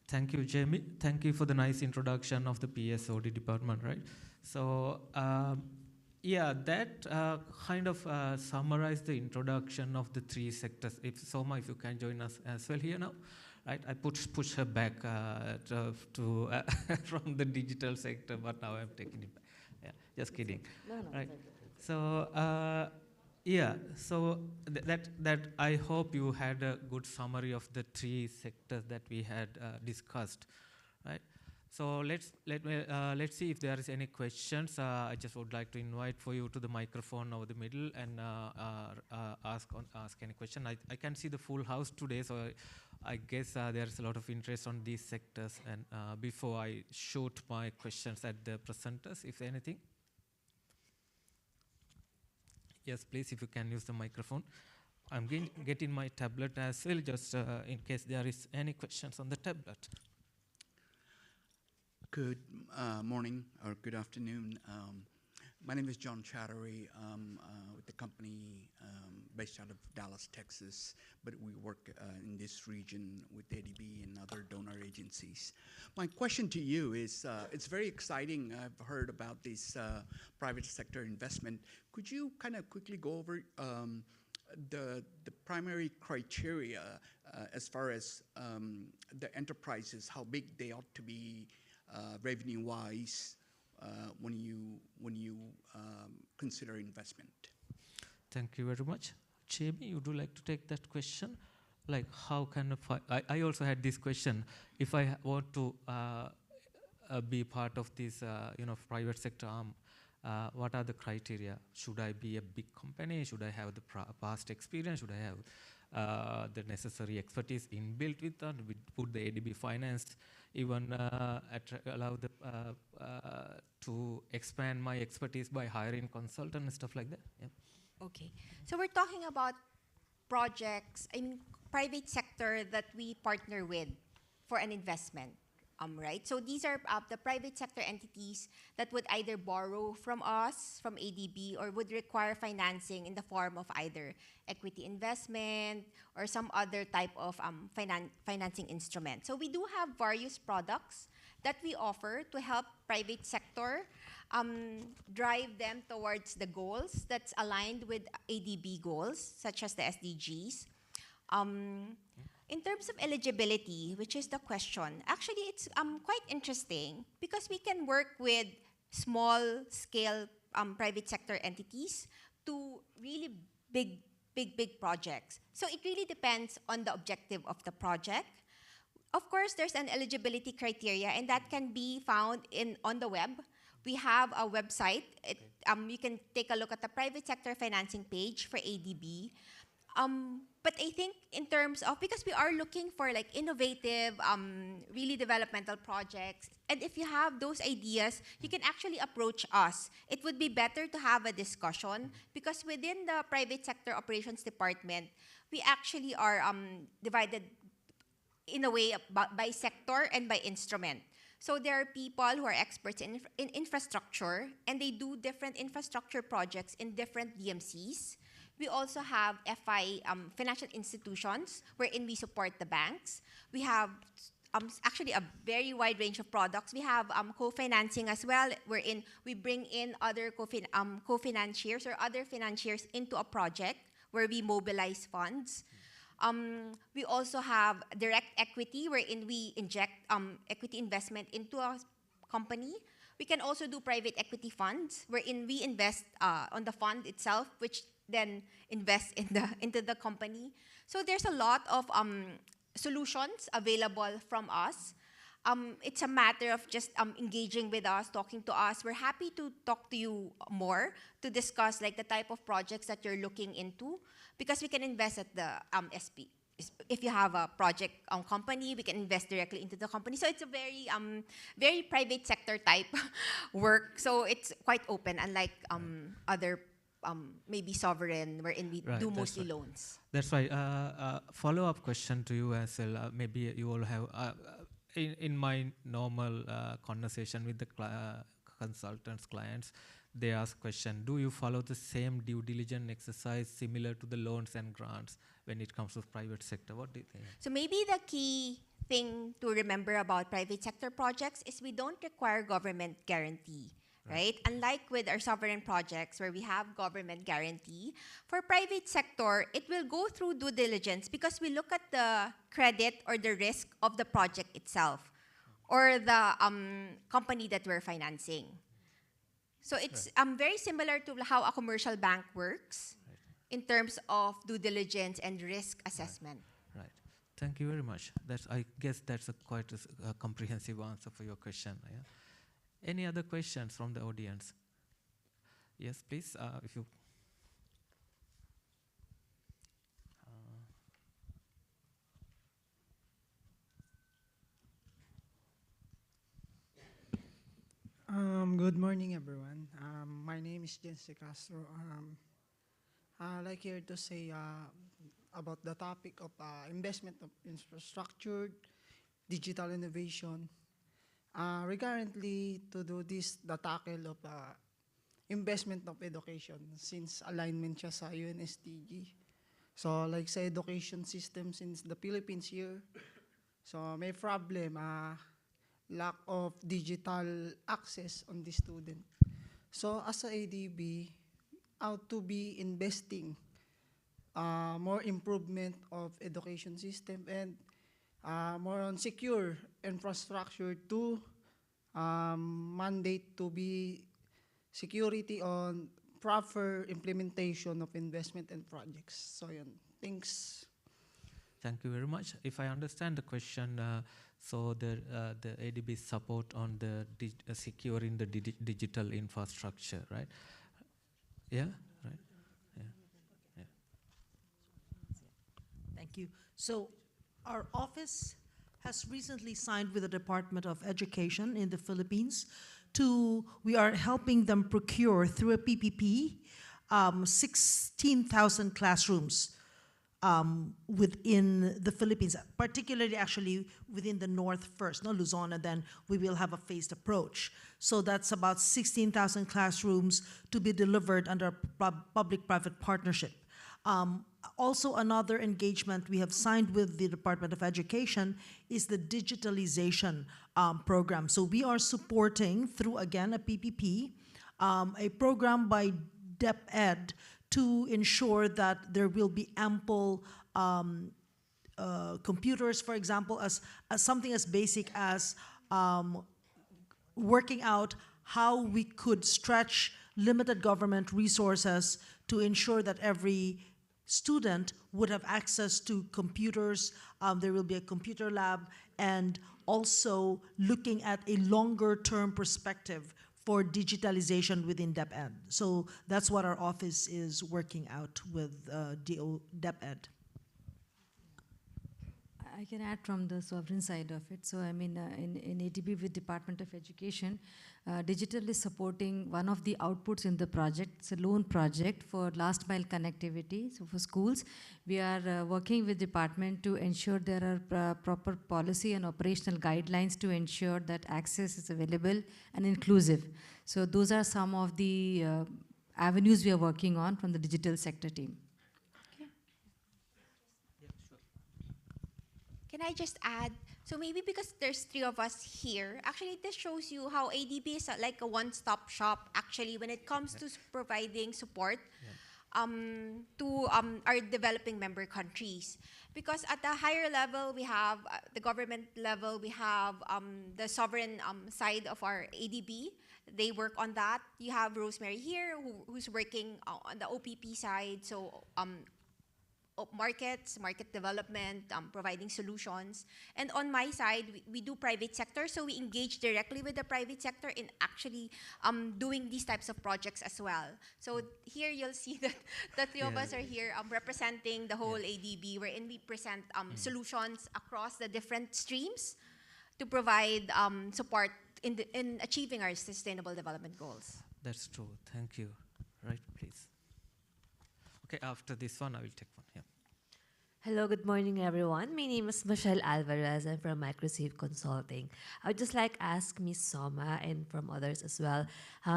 Thank you, Jamie. Thank you for the nice introduction of the PSOD department, right? So, yeah, that kind of summarized the introduction of the 3 sectors. If Soma, if you can join us as well here now, right? I push her back from the digital sector, but now I'm taking it back. Yeah, just kidding. No, right? So, yeah, so that I hope you had a good summary of the 3 sectors that we had discussed, right? So let's see if there is any questions. I just would like to invite for you to the microphone over the middle and ask any question. I can see the full house today, so I guess there is a lot of interest on these sectors. And before I shoot my questions at the presenters, if anything. Yes, please, if you can use the microphone. I'm getting my tablet as well, just in case there is any questions on the tablet. Good morning or good afternoon. My name is John Chattery. With the company based out of Dallas, Texas, but we work in this region with ADB and other donor agencies. My question to you is, it's very exciting. I've heard about this private sector investment. Could you kind of quickly go over the primary criteria as far as the enterprises, how big they ought to be revenue-wise when you consider investment? Thank you very much. Jamie, would you like to take that question? Like, how can I also had this question. If I want to be part of this, private sector arm, what are the criteria? Should I be a big company? Should I have the past experience? Should I have the necessary expertise inbuilt with that? Would the ADB finance even allow the to expand my expertise by hiring consultant and stuff like that? Yeah. Okay, so we're talking about projects in private sector that we partner with for an investment, right? So these are the private sector entities that would either borrow from us, from ADB, or would require financing in the form of either equity investment or some other type of financing instrument. So we do have various products that we offer to help private sector drive them towards the goals that's aligned with ADB goals, such as the SDGs. In terms of eligibility, which is the question, actually it's quite interesting because we can work with small-scale private sector entities to really big projects. So it really depends on the objective of the project. Of course, there's an eligibility criteria, and that can be found on the web. We have a website. You can take a look at the private sector financing page for ADB. But I think in terms of, because we are looking for like innovative, really developmental projects, and if you have those ideas, you can actually approach us. It would be better to have a discussion because within the private sector operations department, we actually are divided in a way by sector and by instrument. So there are people who are experts in infrastructure, and they do different infrastructure projects in different DMCs. We also have FI, financial institutions, wherein we support the banks. We have actually a very wide range of products. We have co-financing as well, wherein we bring in other co-financiers or other financiers into a project where we mobilize funds. We also have direct equity, wherein we inject equity investment into a company. We can also do private equity funds, wherein we invest on the fund itself, which then invest into the company. So there's a lot of solutions available from us. It's a matter of just engaging with us, talking to us. We're happy to talk to you more to discuss like the type of projects that you're looking into, because we can invest at the SP. If you have a project company, we can invest directly into the company. So it's a very private sector type work. So it's quite open, unlike other maybe sovereign, wherein we do mostly loans. That's right. Follow-up question to you as well. Maybe you all have, in my normal conversation with the consultants, clients, they ask question, do you follow the same due diligence exercise similar to the loans and grants when it comes to private sector? What do you think? So maybe the key thing to remember about private sector projects is we don't require government guarantee. Right? Unlike with our sovereign projects where we have government guarantee, for private sector, it will go through due diligence because we look at the credit or the risk of the project itself or the company that we're financing. So it's very similar to how a commercial bank works in terms of due diligence and risk assessment. Right. Thank you very much. I guess that's quite a comprehensive answer for your question. Yeah. Any other questions from the audience? Yes, please. If you. Good morning, everyone. My name is Jense Castro. I'd like here to say about the topic of investment of infrastructure, digital innovation. Regarding to do this, the tackle of investment of education, since alignment siya sa UNSDG. So like sa education system since the Philippines here, so may problem, lack of digital access on the student. So as a ADB, how to be investing more improvement of education system and more on secure infrastructure to mandate to be security on proper implementation of investment and projects. So yun, thanks. Thank you very much. If I understand the question, so the ADB support on the securing the digital infrastructure, right? Yeah, right. Yeah. Yeah. Thank you. So our office has recently signed with the Department of Education in the Philippines we are helping them procure through a PPP 16,000 classrooms within the Philippines, particularly actually within the north first, Luzon, and then we will have a phased approach. So that's about 16,000 classrooms to be delivered under public-private partnership. Also, another engagement we have signed with the Department of Education is the digitalization program. So we are supporting, through, again, a PPP, a program by DepEd to ensure that there will be ample computers, for example, as something as basic as working out how we could stretch limited government resources to ensure that every student would have access to computers. There will be a computer lab, and also looking at a longer-term perspective for digitalization within DepEd. So that's what our office is working out with DepEd. I can add from the sovereign side of it. So I mean, in ADB with Department of Education, digital is supporting one of the outputs in the project. It's a loan project for last mile connectivity. So for schools, we are working with department to ensure there are proper policy and operational guidelines to ensure that access is available and inclusive. So those are some of the avenues we are working on from the digital sector team. Can I just add? So maybe because there's 3 of us here, actually this shows you how ADB is like a one-stop shop actually when it comes to providing support to our developing member countries. Because at the higher level, we have the government level, we have the sovereign side of our ADB. They work on that. You have Rosemary here who's working on the OPP side. So market development, providing solutions. And on my side, we do private sector, so we engage directly with the private sector in actually doing these types of projects as well. So here you'll see that the 3 of us are here representing the whole ADB, wherein we present solutions across the different streams to provide support in achieving our sustainable development goals. That's true. Thank you. Right, please. Okay, after this one, I will take one. Yeah. Hello, good morning, everyone. My name is Michelle Alvarez. I'm from Microsave Consulting. I would just like to ask Ms. Soma and from others as well,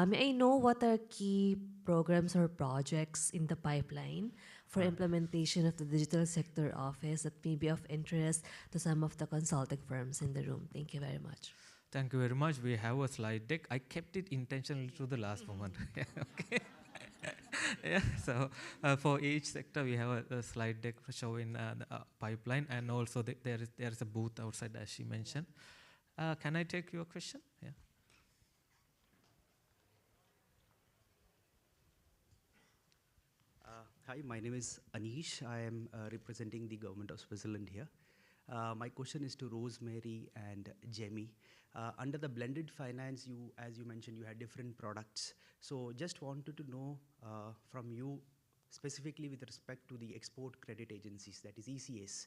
may I know what are key programs or projects in the pipeline for implementation of the digital sector office that may be of interest to some of the consulting firms in the room? Thank you very much. Thank you very much. We have a slide deck. I kept it intentionally to the last moment. Okay. Yeah, so for each sector we have a slide deck showing the pipeline, and also there is a booth outside, as she mentioned. Can I take your question? Yeah. Hi, my name is Anish. I am representing the government of Switzerland here. My question is to Rosemary and Jamie. Under the blended finance, as you mentioned, you had different products. So just wanted to know from you, specifically with respect to the export credit agencies, that is ECAs,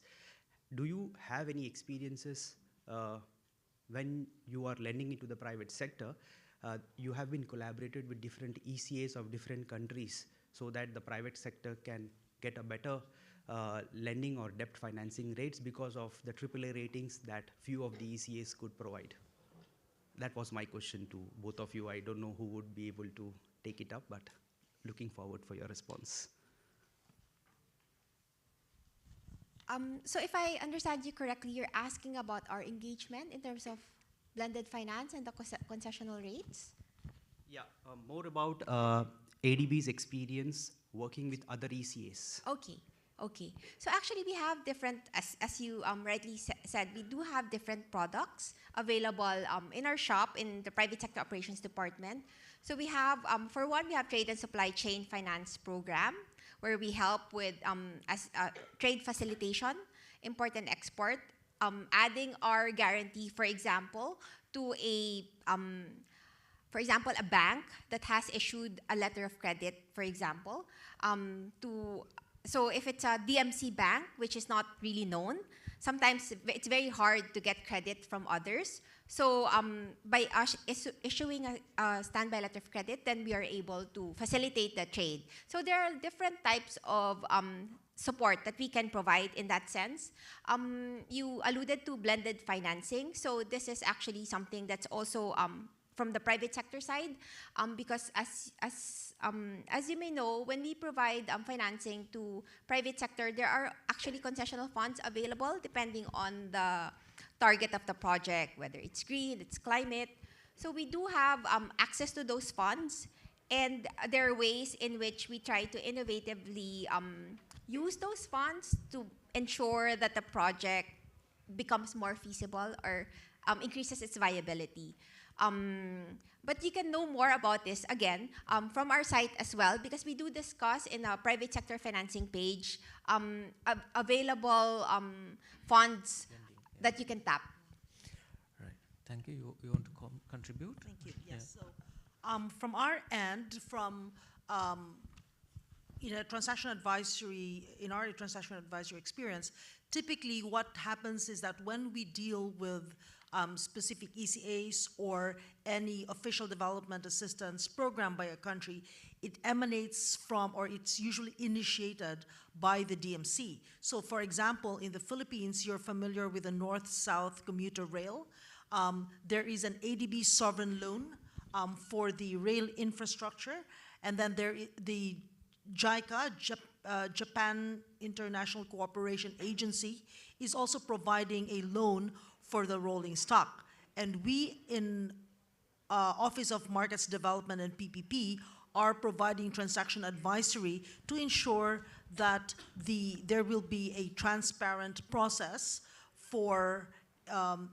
do you have any experiences when you are lending into the private sector? You have been collaborated with different ECAs of different countries so that the private sector can get a better lending or debt financing rates because of the AAA ratings that few of the ECAs could provide. That was my question to both of you. I don't know who would be able to take it up, but looking forward for your response. So if I understand you correctly, you're asking about our engagement in terms of blended finance and the concessional rates? Yeah, more about ADB's experience working with other ECAs. Okay. Okay, so actually we have different, as you rightly said, we do have different products available in our shop in the Private Sector Operations Department. So we have, for one, we have Trade and Supply Chain Finance Program, where we help with trade facilitation, import and export, adding our guarantee, for example, to a bank that has issued a letter of credit, for example, so if it's a DMC bank, which is not really known, sometimes it's very hard to get credit from others. So by us issuing a standby letter of credit, then we are able to facilitate the trade. So there are different types of support that we can provide in that sense. You alluded to blended financing. So this is actually something that's also from the private sector side, because as you may know, when we provide financing to private sector, there are actually concessional funds available depending on the target of the project, whether it's green, it's climate. So we do have access to those funds, and there are ways in which we try to innovatively use those funds to ensure that the project becomes more feasible or increases its viability. But you can know more about this, again, from our site as well, because we do discuss in our private sector financing page available funds that you can tap. Right. Thank you. You want to contribute? Thank you. Yes. Yeah. So from our end, from in our transaction advisory experience, typically what happens is that when we deal with specific ECAs or any official development assistance program by a country, it emanates from, or it's usually initiated by the DMC. So for example, in the Philippines, you're familiar with the North-South commuter rail. There is an ADB sovereign loan for the rail infrastructure, and then the JICA, Japan International Cooperation Agency, is also providing a loan for the rolling stock. And we in Office of Markets Development and PPP are providing transaction advisory to ensure that there will be a transparent process for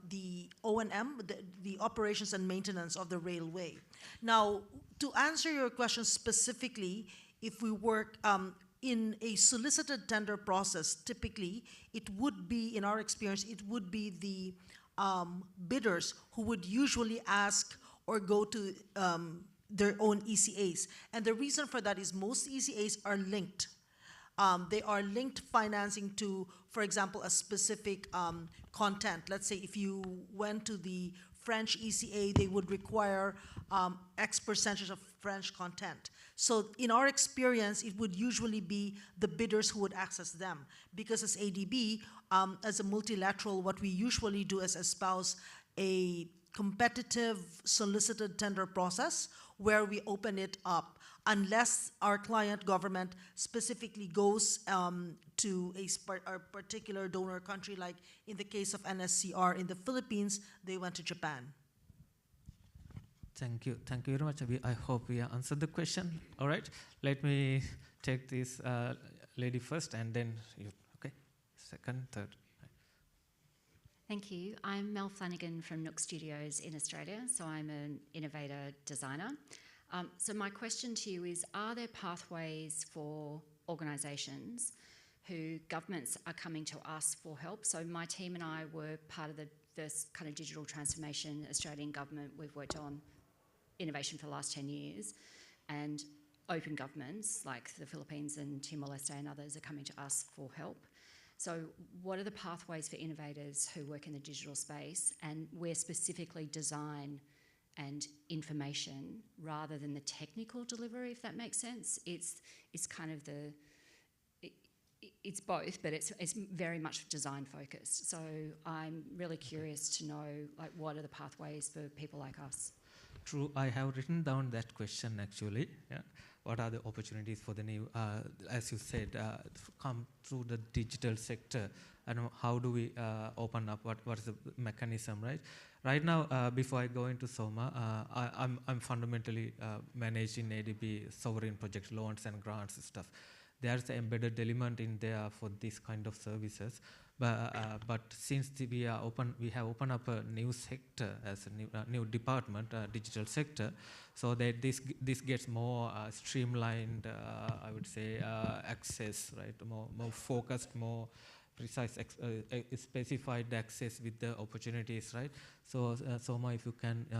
the O&M, the operations and maintenance of the railway. Now, to answer your question specifically, if we work in a solicited tender process, typically, it would be, in our experience, it would be the bidders who would usually ask or go to their own ECAs. And the reason for that is most ECAs are linked. They are linked financing to, for example, a specific content. Let's say if you went to the French ECA, they would require X percentage of French content. So in our experience, it would usually be the bidders who would access them. Because as ADB, as a multilateral, what we usually do is espouse a competitive solicited tender process where we open it up unless our client government specifically goes to a particular donor country, like in the case of NSCR in the Philippines, they went to Japan. Thank you. Thank you very much. I hope we answered the question. All right. Let me take this lady first and then you. Okay. Second, third. Thank you. I'm Mel Flanagan from Nook Studios in Australia. So I'm an innovator designer. So my question to you is, are there pathways for organisations who governments are coming to us for help. So my team and I were part of the kind of digital transformation Australian government. We've worked on innovation for the last 10 years, and open governments like the Philippines and Timor-Leste and others are coming to us for help. So what are the pathways for innovators who work in the digital space? And we're specifically design and information rather than the technical delivery, if that makes sense. It's kind of it's both, but it's very much design focused. So I'm really curious to know, like, what are the pathways for people like us? True, I have written down that question actually. Yeah. What are the opportunities for the new, as you said, come through the digital sector? And how do we open up? What is the mechanism, right? Right now, before I go into SOMA, I'm fundamentally managed in ADB sovereign project loans and grants and stuff. There's an embedded element in there for this kind of services. But since we have opened up a new sector as a new department, digital sector, so that this gets more streamlined, I would say, access, right? More focused, more precise, specified access with the opportunities, right? So, Soma, if you can give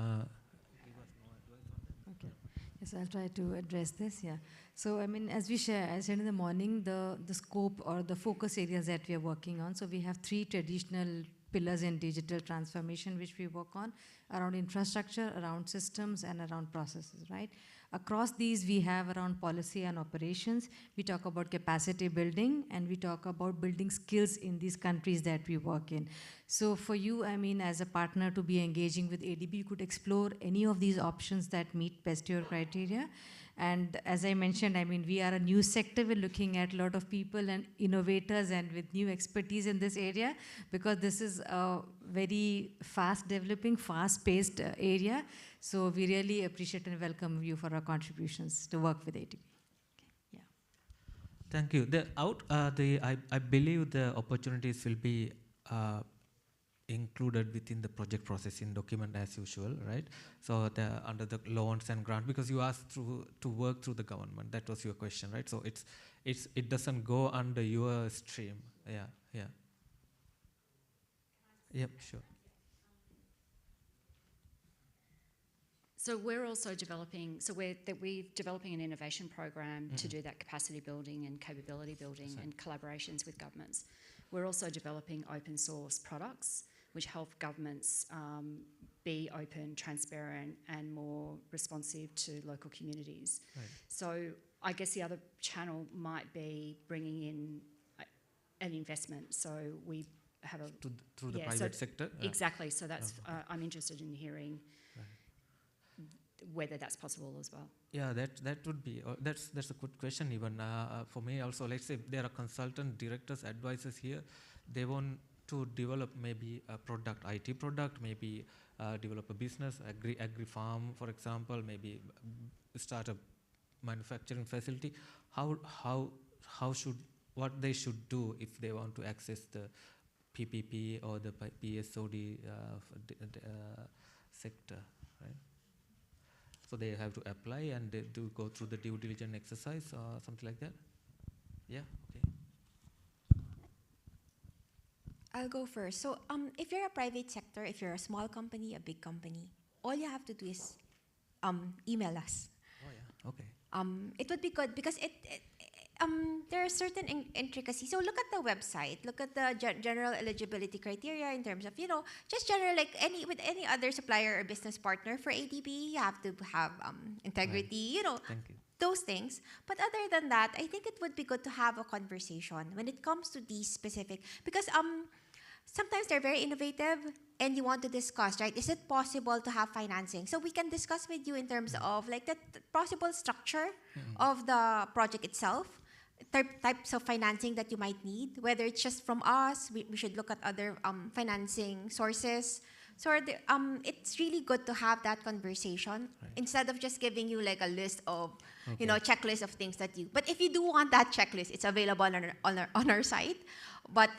us more advice on that. Okay. Yes, I'll try to address this, yeah. So, I mean, as we share, I said in the morning, the scope or the focus areas that we are working on. So we have 3 traditional pillars in digital transformation which we work on, around infrastructure, around systems, and around processes, right? Across these, we have around policy and operations. We talk about capacity building, and we talk about building skills in these countries that we work in. So for you, I mean, as a partner to be engaging with ADB, you could explore any of these options that meet best your criteria. And as I mentioned, I mean, we are a new sector. We're looking at a lot of people and innovators and with new expertise in this area, because this is a very fast developing, fast-paced area. So we really appreciate and welcome you for our contributions to work with ADB. Okay. Yeah. Thank you. I believe the opportunities will be included within the project processing document as usual, right? So under the loans and grant, because you asked to work through the government. That was your question, right? So it doesn't go under your stream. Yeah. Yep, sure. So we're also developing, we're developing an innovation program to do that capacity building and capability building and collaborations with governments. We're also developing open source products which help governments be open, transparent, and more responsive to local communities. Right. So I guess the other channel might be bringing in an investment. So we have through the private sector. Exactly. So that's I'm interested in hearing whether that's possible as well. Yeah, that would be that's a good question. Even for me also, let's say there are consultant directors, advisors here. They want to develop maybe a product, IT product, maybe develop a business, agri farm, for example, maybe start a manufacturing facility. What they should do if they want to access the PPP or the PSOD sector, right? So they have to apply and they do go through the due diligence exercise or something like that. Yeah. Okay. I'll go first. So if you're a private sector, if you're a small company, a big company, all you have to do is email us. Oh yeah. Okay. It would be good because there are certain intricacies. So look at the website, look at the general eligibility criteria in terms of, just general, like with any other supplier or business partner for ADB, you have to have integrity, Thank you. Those things. But other than that, I think it would be good to have a conversation when it comes to these specific, because sometimes they're very innovative and you want to discuss, right? Is it possible to have financing? So we can discuss with you in terms of like the possible structure of the project itself, types of financing that you might need, whether it's just from us, we should look at other financing sources. So it's really good to have that conversation instead of just giving you like a list of, checklist of things that you. But if you do want that checklist, it's available on our site. But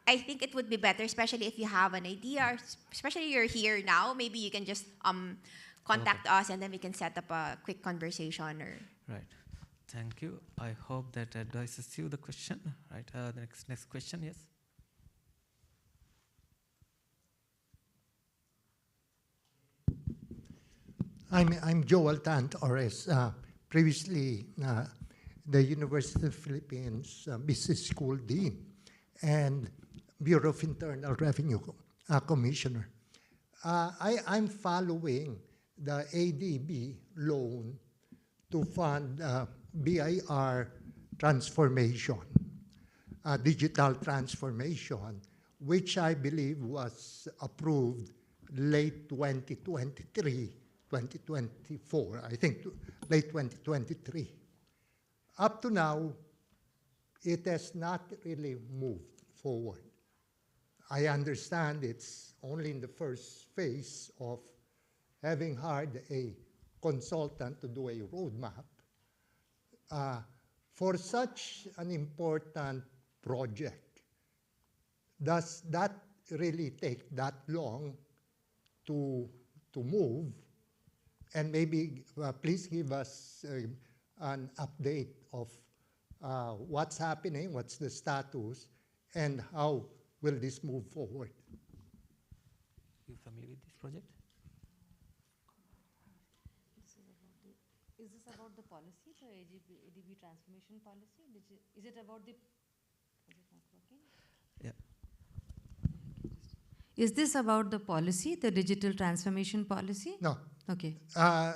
I think it would be better, especially if you have an idea, or especially you're here now, maybe you can just contact us and then we can set up a quick conversation. Right. Thank you. I hope that addresses you the question. Right. The next question, yes. I'm Joel Tant, Ores. Previously, the University of the Philippines Business School Dean and Bureau of Internal Revenue Commissioner. I'm following the ADB loan to fund BIR transformation, digital transformation, which I believe was approved late 2023, 2024, I think late 2023. Up to now, it has not really moved forward. I understand it's only in the first phase of having hired a consultant to do a roadmap. For such an important project, does that really take that long to move? And maybe please give us an update of what's happening, what's the status, and how will this move forward? You familiar with this project? Is this about the policy, the ADB transformation policy? Is it about the... Is it not working? Yeah. Is this about the policy, the digital transformation policy? No. Okay. A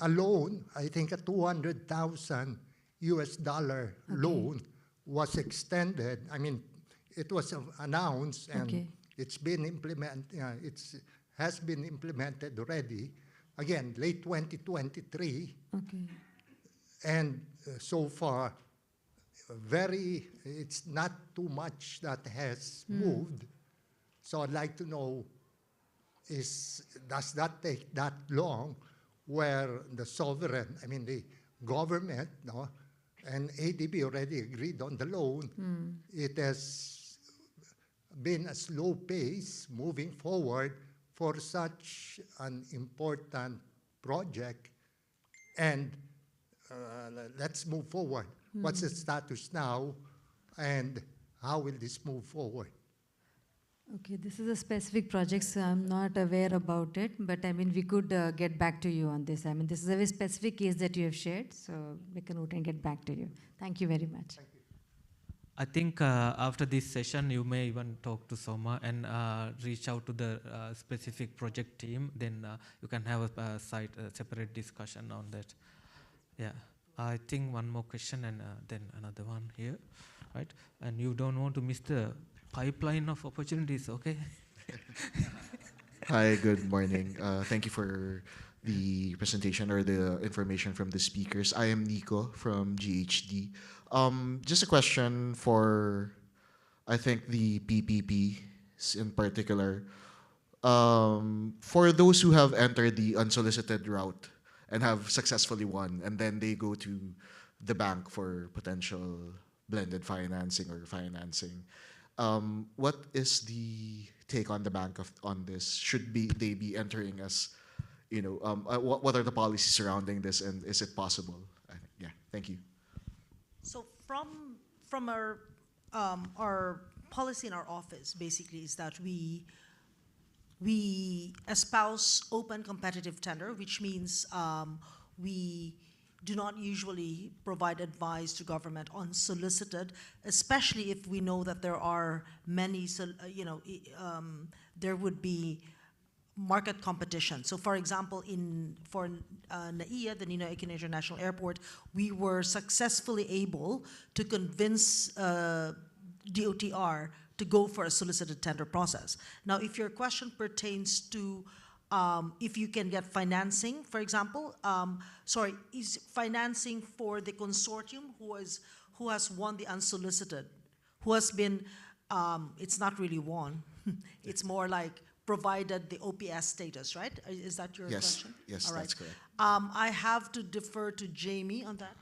loan, I think a $200,000 loan was extended. I mean, it was announced and it's been implemented. Has been implemented already. Again, late 2023. Okay. And so far, it's not too much that has moved. So I'd like to know, does that take that long where the sovereign, I mean the government, no, and ADB already agreed on the loan. It has been a slow pace moving forward for such an important project. And let's move forward. What's the status now and how will this move forward? Okay, this is a specific project, so I'm not aware about it, but I mean, we could get back to you on this. I mean, this is a very specific case that you have shared, so we can note and get back to you. Thank you very much. Thank you. I think after this session, you may even talk to Soma and reach out to the specific project team. Then you can have a separate discussion on that. Yeah, I think one more question and then another one here, right? And you don't want to miss the pipeline of opportunities, okay? Hi, good morning. Thank you for the presentation or the information from the speakers. I am Nico from GHD. Just a question for, I think, the PPPs in particular. For those who have entered the unsolicited route and have successfully won, and then they go to the bank for potential blended financing or financing, what is the take on the bank on this? Should they be entering as, you know, what are the policies surrounding this, and is it possible? Yeah, thank you. So from our policy in our office basically is that we espouse open competitive tender, which means we do not usually provide advice to government unsolicited, especially if we know that there are many, there would be market competition. So for example, for NAIA, the Ninoy Aquino International Airport, we were successfully able to convince DOTR to go for a solicited tender process. Now, if your question pertains to if you can get financing, for example, is financing for the consortium who has won the unsolicited, who has been, it's not really won, it's more like provided the OPS status, right? Is that your question? Yes, all right. That's correct. I have to defer to Jamie on that.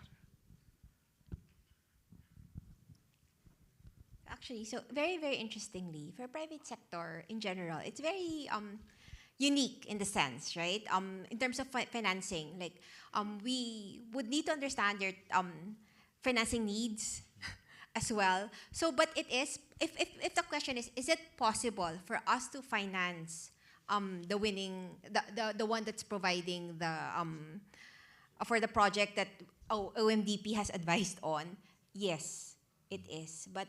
Actually, so very, very interestingly, for private sector in general, it's very unique in the sense, right? In terms of financing, like we would need to understand your financing needs as well. So, but it is, if the question is it possible for us to finance the winning, the one that's providing the for the project that OMDP has advised on? Yes, it is. But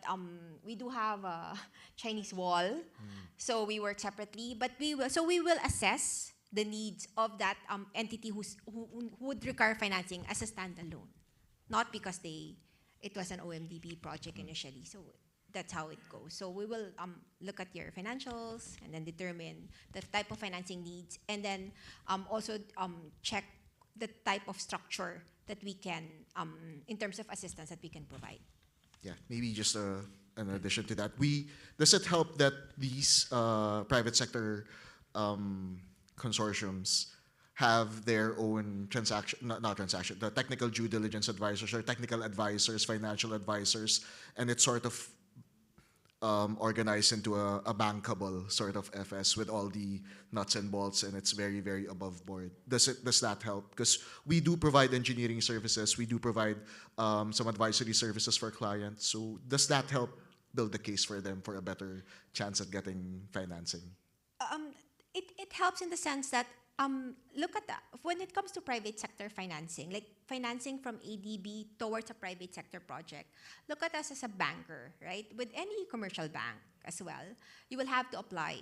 we do have a Chinese wall, so we work separately. But we will assess the needs of that entity who would require financing as a standalone, not because it was an OMDP project initially. So that's how it goes. So we will look at your financials and then determine the type of financing needs, and then also check the type of structure that we can, in terms of assistance that we can provide. Yeah, maybe just an addition to that. Does it help that these private sector consortiums have their own the technical due diligence advisors or technical advisors, financial advisors, and it's sort of organized into a bankable sort of FS with all the nuts and bolts, and it's very, very above board. Does that help? Because we do provide engineering services, we do provide some advisory services for clients. So does that help build the case for them for a better chance at getting financing? It helps in the sense that look at when it comes to private sector financing, like financing from ADB towards a private sector project, look at us as a banker, right? With any commercial bank as well, you will have to apply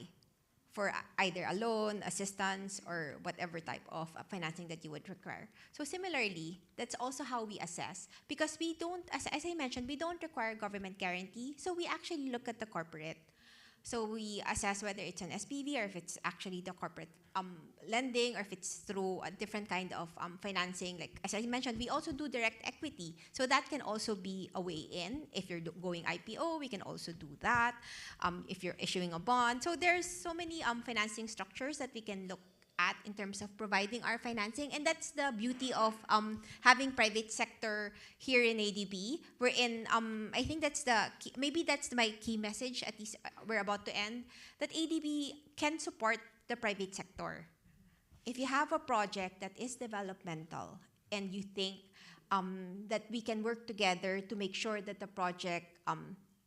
for either a loan, assistance, or whatever type of financing that you would require. So similarly, that's also how we assess, because we don't, as I mentioned, we don't require government guarantee, so we actually look at the corporate. So we assess whether it's an SPV or if it's actually the corporate lending, or if it's through a different kind of financing. Like as I mentioned, we also do direct equity. So that can also be a way in. If you're going IPO, we can also do that. If you're issuing a bond. So there's so many financing structures that we can look at in terms of providing our financing. And that's the beauty of having private sector here in ADB. We're in, I think that's maybe that's my key message, at least we're about to end, that ADB can support the private sector. If you have a project that is developmental and you think that we can work together to make sure that the project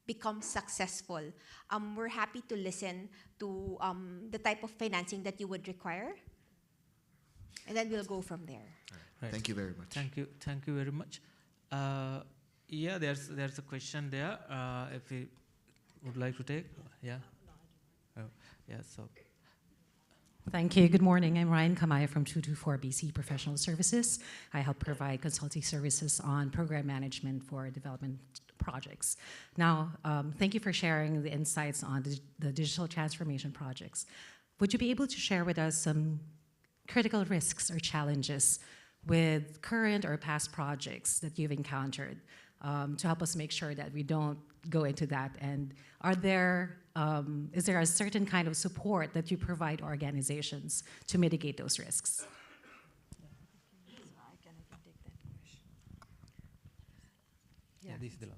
becomes successful, we're happy to listen to the type of financing that you would require, and then we'll go from there. Right. Thank you very much. Thank you very much. Yeah, there's a question there. If you would like to take, yeah, yeah. So. Thank you. Good morning. I'm Ryan Kamaya from 224 BC Professional Services. I help provide consulting services on program management for development projects. Now, thank you for sharing the insights on the digital transformation projects. Would you be able to share with us some critical risks or challenges with current or past projects that you've encountered to help us make sure that we don't go into that? And is there a certain kind of support that you provide organizations to mitigate those risks? Yeah, this is the one.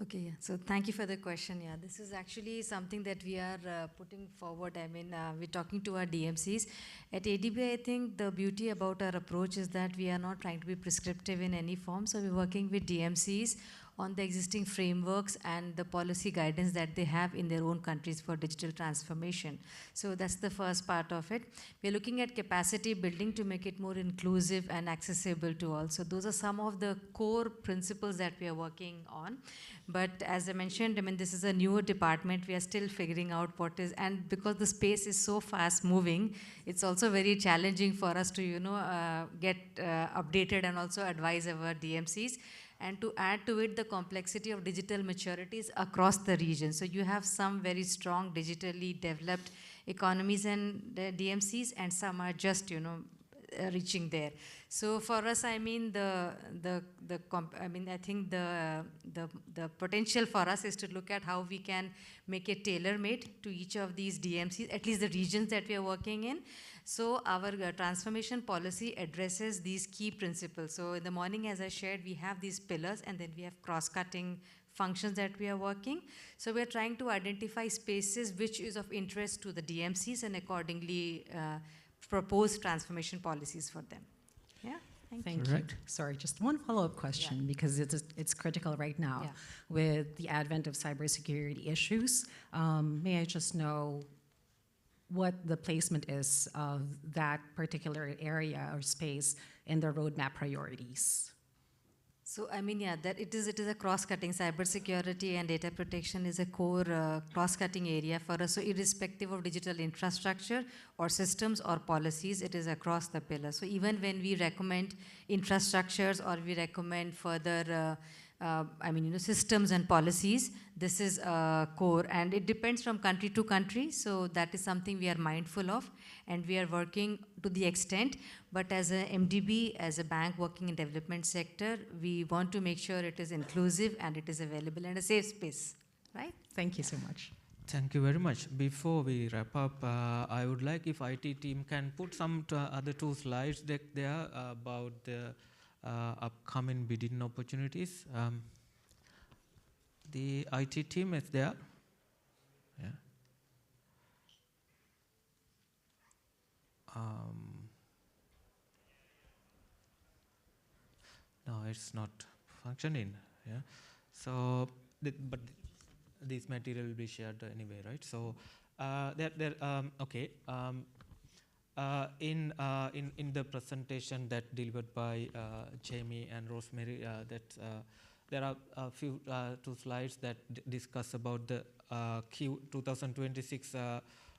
Okay, yeah. So thank you for the question. Yeah, this is actually something that we are putting forward. I mean, we're talking to our DMCs. At ADB, I think the beauty about our approach is that we are not trying to be prescriptive in any form. So we're working with DMCs on the existing frameworks and the policy guidance that they have in their own countries for digital transformation. So that's the first part of it. We're looking at capacity building to make it more inclusive and accessible to all. So those are some of the core principles that we are working on. But as I mentioned, I mean, this is a newer department. We are still figuring out what is, and because the space is so fast moving, it's also very challenging for us to, get updated and also advise our DMCs. And to add to it the complexity of digital maturities across the region. So you have some very strong digitally developed economies and DMCs, and some are just, reaching there. So for us, I mean, I think the potential for us is to look at how we can make it tailor-made to each of these DMCs, at least the regions that we are working in. So our transformation policy addresses these key principles. So in the morning, as I shared, we have these pillars, and then we have cross-cutting functions that we are working. So we are trying to identify spaces which is of interest to the DMCs and accordingly propose transformation policies for them. Yeah. Thank you. Sorry, just one follow-up question because it's critical right now with the advent of cybersecurity issues. May I just know what the placement is of that particular area or space in the roadmap priorities? So I mean, yeah, that it is a cross-cutting. Cybersecurity and data protection is a core cross-cutting area for us. So irrespective of digital infrastructure or systems or policies, it is across the pillar. So even when we recommend infrastructures or we recommend further systems and policies, this is core, and it depends from country to country. So that is something we are mindful of, and we are working to the extent. But as a MDB, as a bank working in development sector, we want to make sure it is inclusive and it is available and a safe space, right? Thank you so much. Thank you very much. Before we wrap up, I would like if IT team can put some other two slides there about the upcoming bidding opportunities. The IT team is there. Yeah. No, it's not functioning. Yeah. So, but this material will be shared anyway, right? So, okay. In the presentation that delivered by Jamie and Rosemary, there are a few two slides that discuss about the Q 2026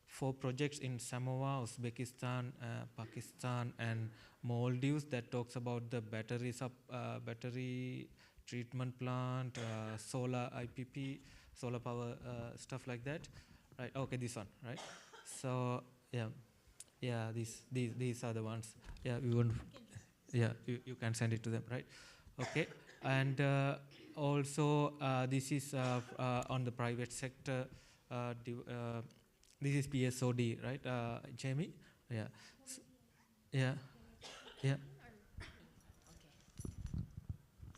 4 projects in Samoa, Uzbekistan, Pakistan, and Maldives that talks about the battery treatment plant, solar IPP, solar power stuff like that, right? Okay, this one, right? So yeah, these are the ones. Yeah, we won't. Yeah, you can send it to them, right? Okay, and also this is on the private sector. This is PSOD, right, Jamie? Yeah, yeah.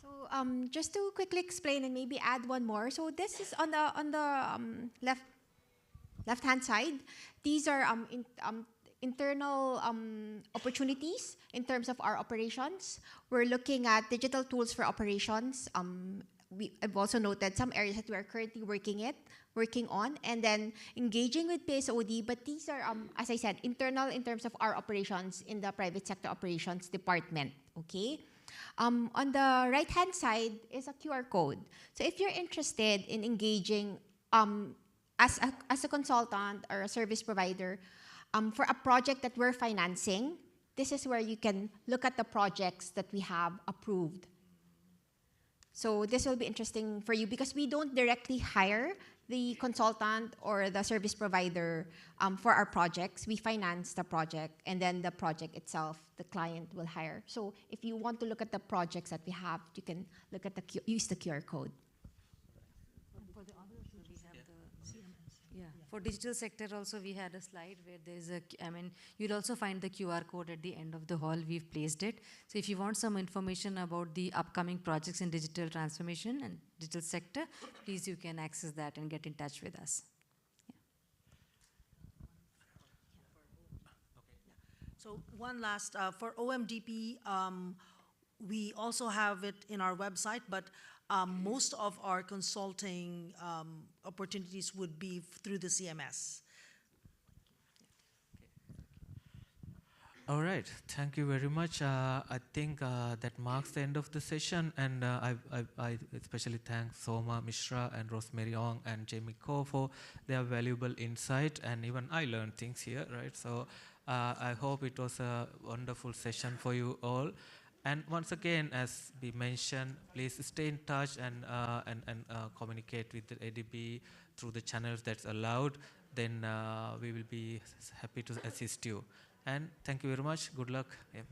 So just to quickly explain and maybe add one more. So this is on the left-hand side. These are internal opportunities in terms of our operations. We're looking at digital tools for operations. I've also noted some areas that we are currently working on, and then engaging with PSOD. But these are, as I said, internal in terms of our operations in the private sector operations department. Okay. On the right-hand side is a QR code. So if you're interested in engaging as a consultant or a service provider for a project that we're financing, this is where you can look at the projects that we have approved. So this will be interesting for you because we don't directly hire the consultant or the service provider for our projects. We finance the project, and then the project itself, the client will hire. So if you want to look at the projects that we have, you can look at use the QR code. For the others, we have the CMS. Yeah. For digital sector also, we had a slide where there's you'll also find the QR code at the end of the hall. We've placed it. So if you want some information about the upcoming projects in digital transformation and digital sector, please you can access that and get in touch with us. So one last, for OMDP, we also have it in our website, but most of our consulting opportunities would be through the CMS. All right, thank you very much. I think that marks the end of the session, and I especially thank Soma Mishra and Rosemary Ong and Jamie Ko for their valuable insight, and even I learned things here, right? So I hope it was a wonderful session for you all. And once again, as we mentioned, please stay in touch and communicate with the ADB through the channels that's allowed. Then we will be happy to assist you. And thank you very much. Good luck. Yeah.